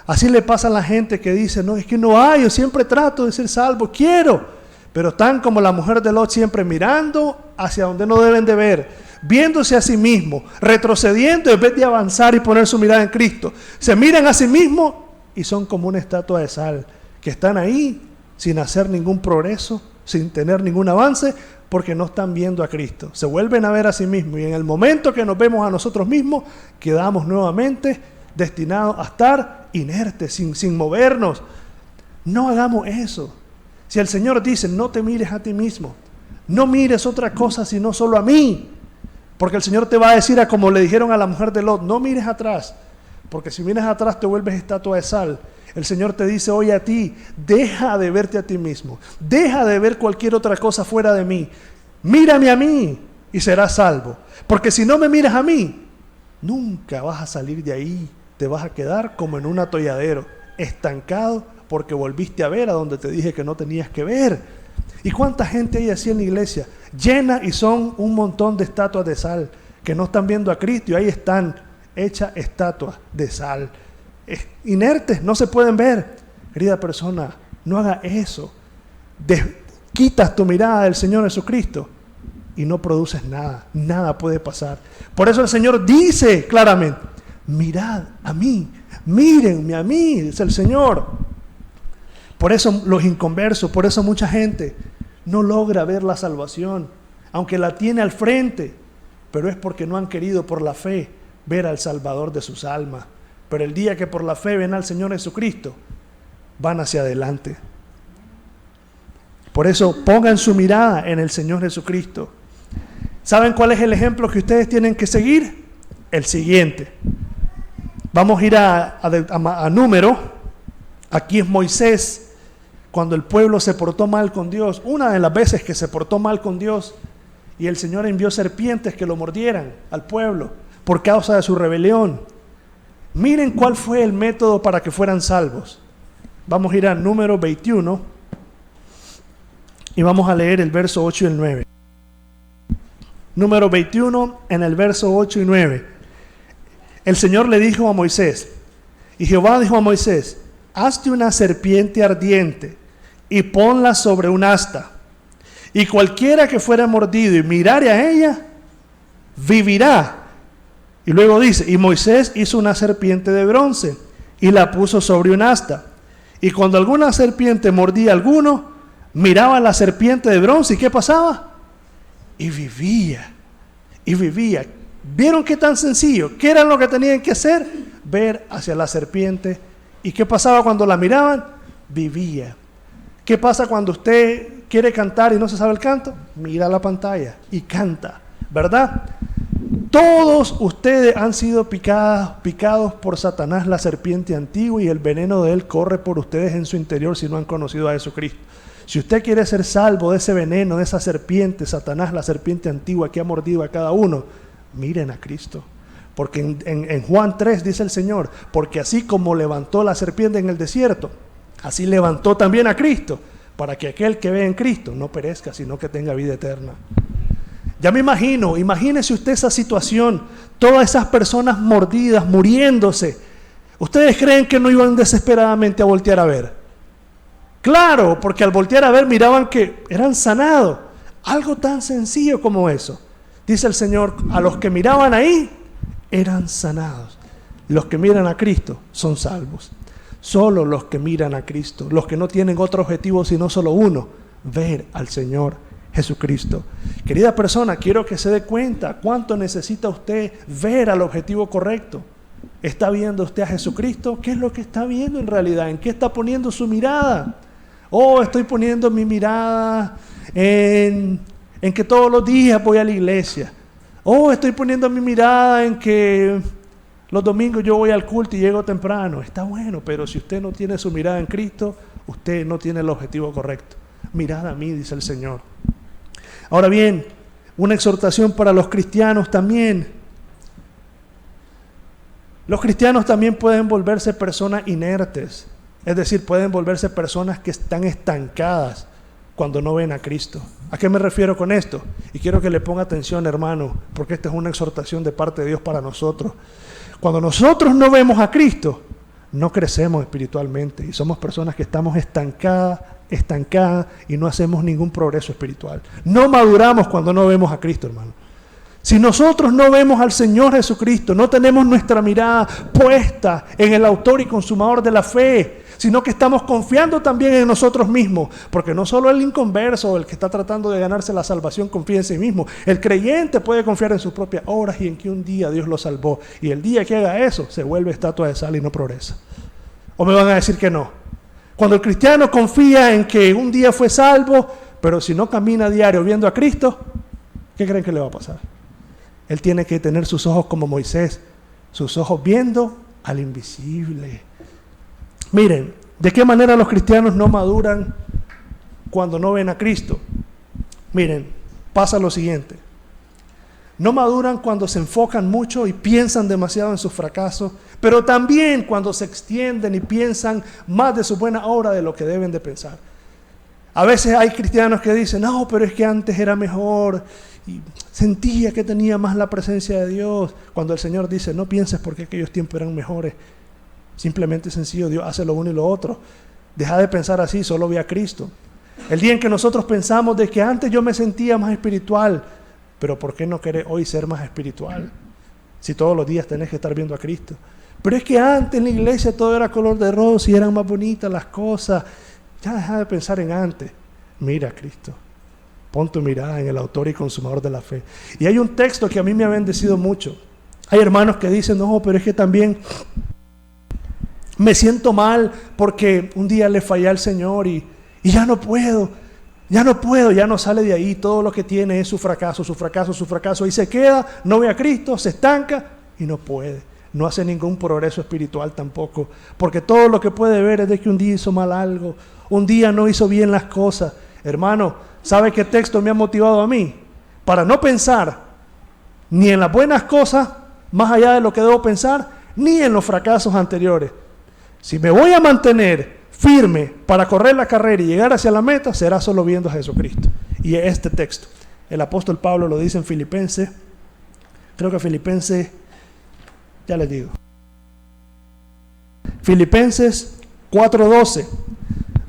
Así le pasa a la gente que dice, no, es que no hay, yo siempre trato de ser salvo, quiero. Pero están como la mujer de Lot siempre mirando hacia donde no deben de ver, viéndose a sí mismo, retrocediendo en vez de avanzar y poner su mirada en Cristo. Se miran a sí mismos y son como una estatua de sal, que están ahí sin hacer ningún progreso, sin tener ningún avance, porque no están viendo a Cristo. Se vuelven a ver a sí mismos y en el momento que nos vemos a nosotros mismos, quedamos nuevamente destinados a estar inertes, sin movernos. No hagamos eso. Si el Señor dice, no te mires a ti mismo, no mires otra cosa sino solo a mí, porque el Señor te va a decir, como le dijeron a la mujer de Lot, no mires atrás, porque si miras atrás te vuelves estatua de sal. El Señor te dice hoy a ti, deja de verte a ti mismo, deja de ver cualquier otra cosa fuera de mí, mírame a mí y serás salvo, porque si no me miras a mí, nunca vas a salir de ahí, te vas a quedar como en un atolladero, estancado, porque volviste a ver a donde te dije que no tenías que ver. ¿Y cuánta gente hay así en la iglesia? Llena y son un montón de estatuas de sal, que no están viendo a Cristo y ahí están, hechas estatuas de sal. Inertes, no se pueden ver. Querida persona, no haga eso. Quitas tu mirada del Señor Jesucristo y no produces nada, nada puede pasar. Por eso el Señor dice claramente, mirad a mí, mírenme a mí, dice el Señor. Por eso los inconversos, por eso mucha gente no logra ver la salvación, aunque la tiene al frente, pero es porque no han querido por la fe ver al Salvador de sus almas. Pero el día que por la fe ven al Señor Jesucristo, van hacia adelante. Por eso pongan su mirada en el Señor Jesucristo. ¿Saben cuál es el ejemplo que ustedes tienen que seguir? El siguiente. Vamos a ir a Número. Aquí es Moisés, cuando el pueblo se portó mal con Dios, una de las veces que se portó mal con Dios, y el Señor envió serpientes que lo mordieran al pueblo, por causa de su rebelión. Miren cuál fue el método para que fueran salvos. Vamos a ir a Números 21 y vamos a leer el verso 8 y el 9. Números 21 en el verso 8 y 9. El Señor le dijo a Moisés, y Jehová dijo a Moisés, hazte una serpiente ardiente y ponla sobre un asta, y cualquiera que fuera mordido y mirare a ella, vivirá. Y luego dice, y Moisés hizo una serpiente de bronce y la puso sobre un asta. Y cuando alguna serpiente mordía a alguno, miraba la serpiente de bronce, ¿y qué pasaba? Y vivía, y vivía. ¿Vieron qué tan sencillo? ¿Qué era lo que tenían que hacer? Ver hacia la serpiente. ¿Y qué pasaba cuando la miraban? Vivía. ¿Qué pasa cuando usted quiere cantar y no se sabe el canto? Mira la pantalla y canta, ¿verdad? Todos ustedes han sido picados por Satanás, la serpiente antigua, y el veneno de él corre por ustedes en su interior si no han conocido a Jesucristo. Si usted quiere ser salvo de ese veneno, de esa serpiente, Satanás, la serpiente antigua que ha mordido a cada uno, miren a Cristo. Porque en Juan 3 dice el Señor, porque así como levantó la serpiente en el desierto, así levantó también a Cristo, para que aquel que ve en Cristo no perezca, sino que tenga vida eterna. Ya me imagino, imagínese usted esa situación, todas esas personas mordidas, muriéndose. ¿Ustedes creen que no iban desesperadamente a voltear a ver? Claro, porque al voltear a ver miraban que eran sanados. Algo tan sencillo como eso. Dice el Señor, a los que miraban ahí, eran sanados. Los que miran a Cristo son salvos. Solo los que miran a Cristo, los que no tienen otro objetivo sino solo uno, ver al Señor Jesucristo. Querida persona, quiero que se dé cuenta cuánto necesita usted ver al objetivo correcto. ¿Está viendo usted a Jesucristo? ¿Qué es lo que está viendo en realidad? ¿En qué está poniendo su mirada? Oh, estoy poniendo mi mirada en que todos los días voy a la iglesia. Oh, estoy poniendo mi mirada en que los domingos yo voy al culto y llego temprano. Está bueno, pero si usted no tiene su mirada en Cristo, usted no tiene el objetivo correcto. Mirad a mí, dice el Señor. Ahora bien, una exhortación para los cristianos también. Los cristianos también pueden volverse personas inertes, es decir, pueden volverse personas que están estancadas cuando no ven a Cristo. ¿A qué me refiero con esto? Y quiero que le ponga atención, hermano, porque esta es una exhortación de parte de Dios para nosotros. Cuando nosotros no vemos a Cristo, no crecemos espiritualmente y somos personas que estamos estancadas y no hacemos ningún progreso espiritual. No maduramos cuando no vemos a Cristo, hermano. Si nosotros no vemos al Señor Jesucristo, no tenemos nuestra mirada puesta en el autor y consumador de la fe, sino que estamos confiando también en nosotros mismos, porque no solo el inconverso, el que está tratando de ganarse la salvación, confía en sí mismo. El creyente puede confiar en sus propias obras y en que un día Dios lo salvó, y el día que haga eso, se vuelve estatua de sal y no progresa. ¿O me van a decir que no? Cuando el cristiano confía en que un día fue salvo, pero si no camina a diario viendo a Cristo, ¿qué creen que le va a pasar? Él tiene que tener sus ojos como Moisés, sus ojos viendo al invisible. Miren, ¿de qué manera los cristianos no maduran cuando no ven a Cristo? Miren, pasa lo siguiente. No maduran cuando se enfocan mucho y piensan demasiado en sus fracasos, pero también cuando se extienden y piensan más de su buena obra de lo que deben de pensar. A veces hay cristianos que dicen, no, pero es que antes era mejor y sentía que tenía más la presencia de Dios. Cuando el Señor dice, no pienses porque aquellos tiempos eran mejores. Simplemente y sencillo, Dios hace lo uno y lo otro. Deja de pensar así, solo ve a Cristo. El día en que nosotros pensamos de que antes yo me sentía más espiritual, pero ¿por qué no querés hoy ser más espiritual? Si todos los días tenés que estar viendo a Cristo. Pero es que antes en la iglesia todo era color de rosa y eran más bonitas las cosas. Ya deja de pensar en antes. Mira a Cristo. Pon tu mirada en el autor y consumador de la fe. Y hay un texto que a mí me ha bendecido mucho. Hay hermanos que dicen, no, pero es que también me siento mal porque un día le fallé al Señor y ya no puedo, ya no sale de ahí. Todo lo que tiene es su fracaso, y se queda, no ve a Cristo, se estanca y no puede. No hace ningún progreso espiritual tampoco, porque todo lo que puede ver es de que un día hizo mal algo, un día no hizo bien las cosas. Hermano, ¿sabe qué texto me ha motivado a mí? Para no pensar ni en las buenas cosas, más allá de lo que debo pensar, ni en los fracasos anteriores. Si me voy a mantener firme para correr la carrera y llegar hacia la meta, será solo viendo a Jesucristo. Y este texto, el apóstol Pablo lo dice en Filipenses, creo que Filipenses, ya les digo, Filipenses 4:12.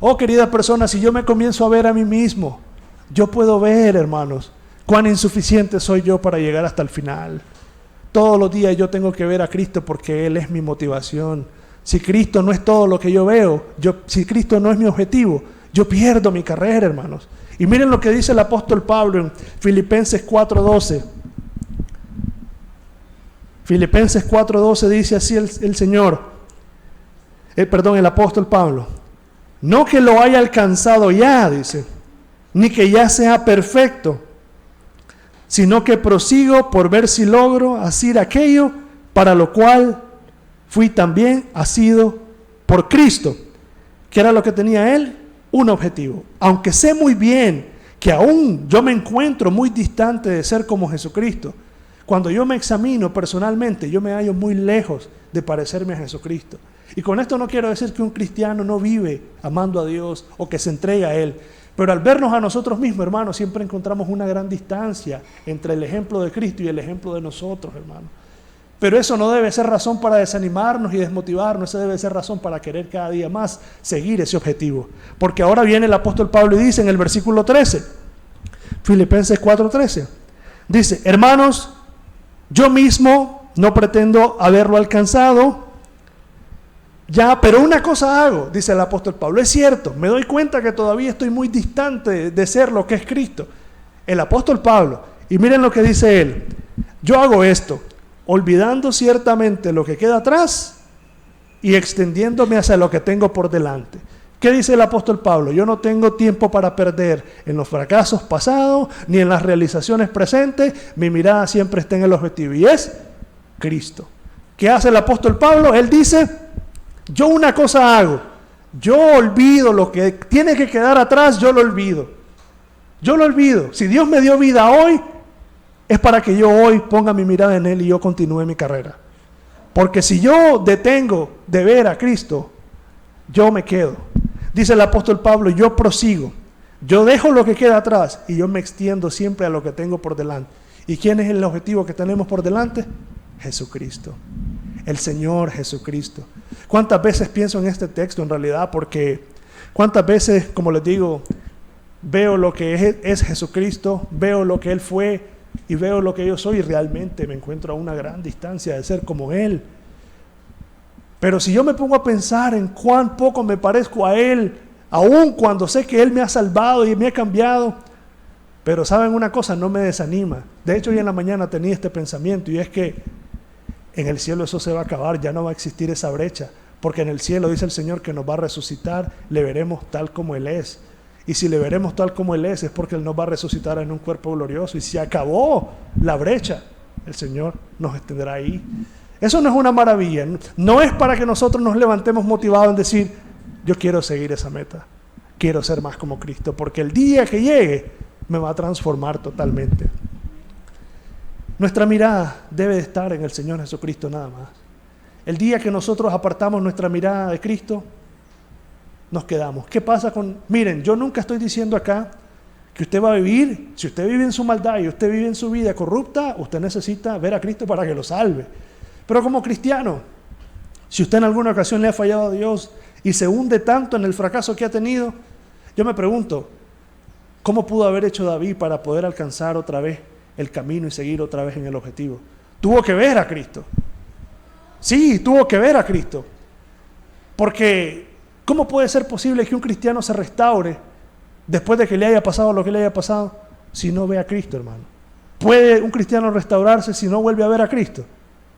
Oh, querida persona, si yo me comienzo a ver a mí mismo, yo puedo ver, hermanos, cuán insuficiente soy yo para llegar hasta el final. Todos los días yo tengo que ver a Cristo porque Él es mi motivación. Si Cristo no es todo lo que yo veo, si Cristo no es mi objetivo, yo pierdo mi carrera, hermanos. Y miren lo que dice el apóstol Pablo en Filipenses 4:12. Filipenses 4:12 dice así el apóstol Pablo. No que lo haya alcanzado ya, dice, ni que ya sea perfecto, sino que prosigo por ver si logro hacer aquello para lo cual fui también asido por Cristo. ¿Qué era lo que tenía él? Un objetivo. Aunque sé muy bien que aún yo me encuentro muy distante de ser como Jesucristo, cuando yo me examino personalmente, yo me hallo muy lejos de parecerme a Jesucristo. Y con esto no quiero decir que un cristiano no vive amando a Dios o que se entrega a Él. Pero al vernos a nosotros mismos, hermanos, siempre encontramos una gran distancia entre el ejemplo de Cristo y el ejemplo de nosotros, hermanos. Pero eso no debe ser razón para desanimarnos y desmotivarnos, eso debe ser razón para querer cada día más seguir ese objetivo. Porque ahora viene el apóstol Pablo y dice en el versículo 13, Filipenses 4:13, dice, hermanos, yo mismo no pretendo haberlo alcanzado ya, pero una cosa hago, dice el apóstol Pablo, es cierto, me doy cuenta que todavía estoy muy distante de ser lo que es Cristo. El apóstol Pablo, y miren lo que dice él, yo hago esto, olvidando ciertamente lo que queda atrás y extendiéndome hacia lo que tengo por delante. ¿Qué dice el apóstol Pablo? Yo no tengo tiempo para perder en los fracasos pasados ni en las realizaciones presentes, mi mirada siempre está en el objetivo y es Cristo. ¿Qué hace el apóstol Pablo? Él dice, yo una cosa hago, yo olvido lo que tiene que quedar atrás, yo lo olvido. Yo lo olvido. Si Dios me dio vida hoy, es para que yo hoy ponga mi mirada en Él y yo continúe mi carrera. Porque si yo detengo de ver a Cristo, yo me quedo. Dice el apóstol Pablo, yo prosigo. Yo dejo lo que queda atrás y yo me extiendo siempre a lo que tengo por delante. ¿Y quién es el objetivo que tenemos por delante? Jesucristo. El Señor Jesucristo. ¿Cuántas veces pienso en este texto en realidad? Porque cuántas veces, como les digo, veo lo que es Jesucristo, veo lo que Él fue y veo lo que yo soy y realmente me encuentro a una gran distancia de ser como Él. Pero si yo me pongo a pensar en cuán poco me parezco a Él, aun cuando sé que Él me ha salvado y me ha cambiado, pero ¿saben una cosa? No me desanima. De hecho, hoy en la mañana tenía este pensamiento y es que en el cielo eso se va a acabar, ya no va a existir esa brecha, porque en el cielo dice el Señor que nos va a resucitar, le veremos tal como Él es. Y si le veremos tal como Él es porque Él nos va a resucitar en un cuerpo glorioso. Y si acabó la brecha, el Señor nos extenderá ahí. Eso no es una maravilla. No es para que nosotros nos levantemos motivados en decir, yo quiero seguir esa meta. Quiero ser más como Cristo. Porque el día que llegue, me va a transformar totalmente. Nuestra mirada debe de estar en el Señor Jesucristo nada más. El día que nosotros apartamos nuestra mirada de Cristo, nos quedamos. ¿Qué pasa con...? Miren, yo nunca estoy diciendo acá que usted va a vivir, si usted vive en su maldad y usted vive en su vida corrupta, usted necesita ver a Cristo para que lo salve. Pero como cristiano, si usted en alguna ocasión le ha fallado a Dios y se hunde tanto en el fracaso que ha tenido, yo me pregunto, ¿cómo pudo haber hecho David para poder alcanzar otra vez el camino y seguir otra vez en el objetivo? Tuvo que ver a Cristo. Sí, tuvo que ver a Cristo. Porque ¿cómo puede ser posible que un cristiano se restaure después de que le haya pasado lo que le haya pasado si no ve a Cristo, hermano? ¿Puede un cristiano restaurarse si no vuelve a ver a Cristo?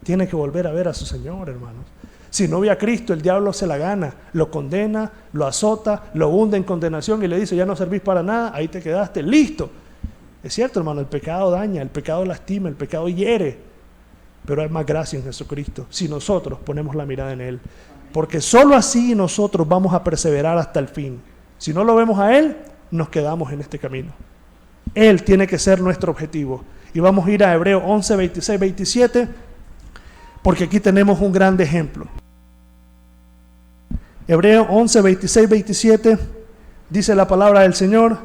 Tiene que volver a ver a su Señor, hermanos. Si no ve a Cristo, el diablo se la gana, lo condena, lo azota, lo hunde en condenación y le dice, ya no servís para nada, ahí te quedaste, listo. Es cierto, hermano, el pecado daña, el pecado lastima, el pecado hiere, pero hay más gracia en Jesucristo si nosotros ponemos la mirada en Él. Porque solo así nosotros vamos a perseverar hasta el fin. Si no lo vemos a Él, nos quedamos en este camino. Él tiene que ser nuestro objetivo. Y vamos a ir a Hebreos 11, 26, 27. porque aquí tenemos un gran ejemplo. Hebreos 11, 26, 27, dice la palabra del Señor,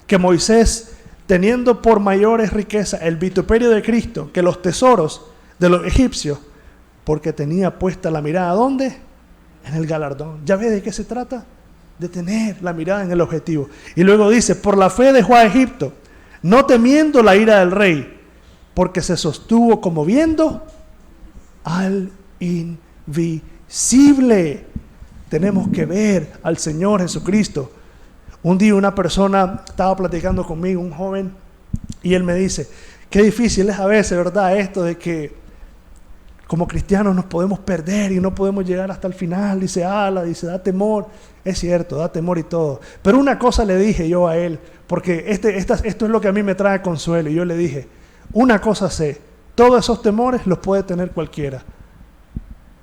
que Moisés, teniendo por mayores riquezas el vituperio de Cristo que los tesoros de los egipcios, porque tenía puesta la mirada, ¿dónde? En el galardón. ¿Ya ve de qué se trata? De tener la mirada en el objetivo. Y luego dice, por la fe dejó a Egipto, no temiendo la ira del rey, porque se sostuvo como viendo al invisible. Tenemos que ver al Señor Jesucristo. Un día una persona estaba platicando conmigo, un joven, y él me dice, qué difícil es a veces, ¿verdad? Esto de que como cristianos nos podemos perder y no podemos llegar hasta el final. Dice, dice, da temor. Es cierto, da temor y todo. Pero una cosa le dije yo a él, porque esto es lo que a mí me trae consuelo. Y yo le dije, una cosa sé, todos esos temores los puede tener cualquiera.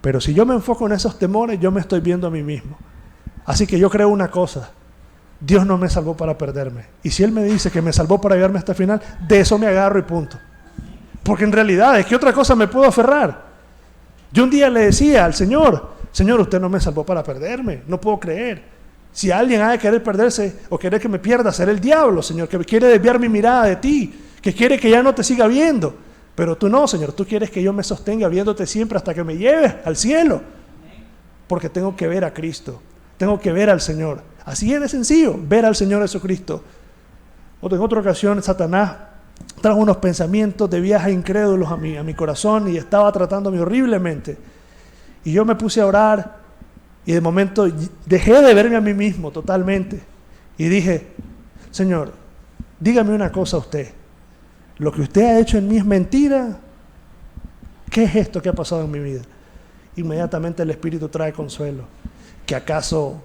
Pero si yo me enfoco en esos temores, yo me estoy viendo a mí mismo. Así que yo creo una cosa, Dios no me salvó para perderme. Y si Él me dice que me salvó para llegarme hasta el final, de eso me agarro y punto. Porque en realidad, ¿es que otra cosa me puedo aferrar? Yo un día le decía al Señor, Señor, usted no me salvó para perderme, no puedo creer. Si alguien ha de querer perderse o querer que me pierda, será el diablo, Señor, que quiere desviar mi mirada de ti, que quiere que ya no te siga viendo. Pero tú no, Señor, tú quieres que yo me sostenga viéndote siempre hasta que me lleves al cielo. Porque tengo que ver a Cristo, tengo que ver al Señor. Así es de sencillo, ver al Señor Jesucristo. En otra ocasión, Satanás trajo unos pensamientos de viaje incrédulos a mi corazón y estaba tratándome horriblemente. Y yo me puse a orar y de momento dejé de verme a mí mismo totalmente. Y dije, Señor, dígame una cosa a usted. ¿Lo que usted ha hecho en mí es mentira? ¿Qué es esto que ha pasado en mi vida? Inmediatamente el Espíritu trae consuelo. ¿Que acaso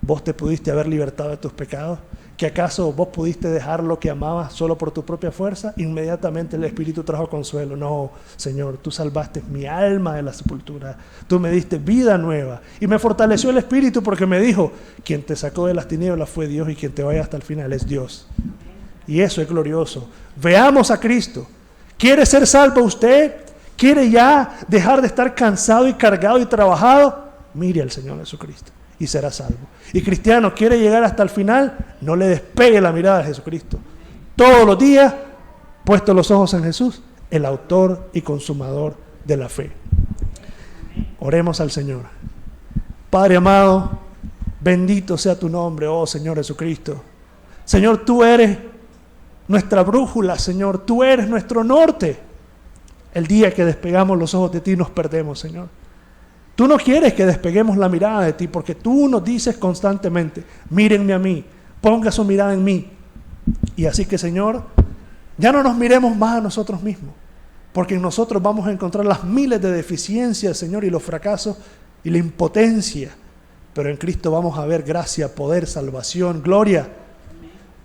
vos te pudiste haber libertado de tus pecados? ¿Que acaso vos pudiste dejar lo que amabas solo por tu propia fuerza? Inmediatamente el Espíritu trajo consuelo. No, Señor, tú salvaste mi alma de la sepultura. Tú me diste vida nueva. Y me fortaleció el Espíritu porque me dijo, quien te sacó de las tinieblas fue Dios y quien te vaya hasta el final es Dios. Y eso es glorioso. Veamos a Cristo. ¿Quiere ser salvo usted? ¿Quiere ya dejar de estar cansado y cargado y trabajado? Mire al Señor Jesucristo y será salvo. Y cristiano, ¿quiere llegar hasta el final? No le despegue la mirada de Jesucristo. Todos los días, puesto los ojos en Jesús, el autor y consumador de la fe. Oremos al Señor. Padre amado, bendito sea tu nombre, oh Señor Jesucristo. Señor, tú eres nuestra brújula, Señor. Tú eres nuestro norte. El día que despegamos los ojos de ti nos perdemos, Señor. Tú no quieres que despeguemos la mirada de ti porque tú nos dices constantemente, mírenme a mí, ponga su mirada en mí. Y así que, Señor, ya no nos miremos más a nosotros mismos, porque en nosotros vamos a encontrar las miles de deficiencias, Señor, y los fracasos y la impotencia. Pero en Cristo vamos a ver gracia, poder, salvación, gloria.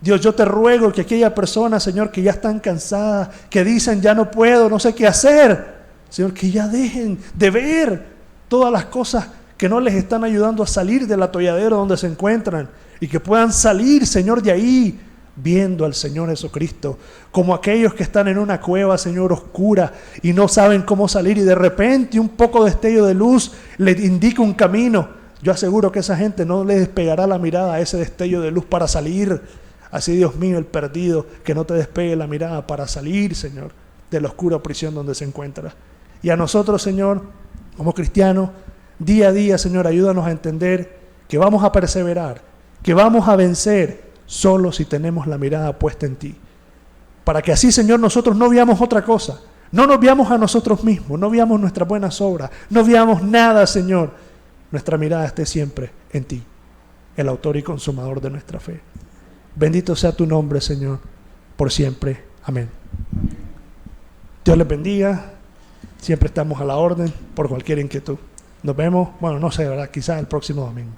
Dios, yo te ruego que aquella persona, Señor, que ya están cansadas, que dicen ya no puedo, no sé qué hacer, Señor, que ya dejen de ver todas las cosas que no les están ayudando a salir del atolladero donde se encuentran y que puedan salir, Señor, de ahí viendo al Señor Jesucristo, como aquellos que están en una cueva, Señor, oscura y no saben cómo salir y de repente un poco de destello de luz les indica un camino. Yo aseguro que esa gente no les despegará la mirada a ese destello de luz para salir. Así, Dios mío, el perdido, que no te despegue la mirada para salir, Señor, de la oscura prisión donde se encuentra. Y a nosotros, Señor, como cristianos, día a día, Señor, ayúdanos a entender que vamos a perseverar, que vamos a vencer solo si tenemos la mirada puesta en ti. Para que así, Señor, nosotros no veamos otra cosa, no nos veamos a nosotros mismos, no veamos nuestras buenas obras, no veamos nada, Señor. Nuestra mirada esté siempre en ti, el autor y consumador de nuestra fe. Bendito sea tu nombre, Señor, por siempre. Amén. Dios les bendiga. Siempre estamos a la orden por cualquier inquietud. Nos vemos, bueno, no sé, ¿verdad? Quizás el próximo domingo.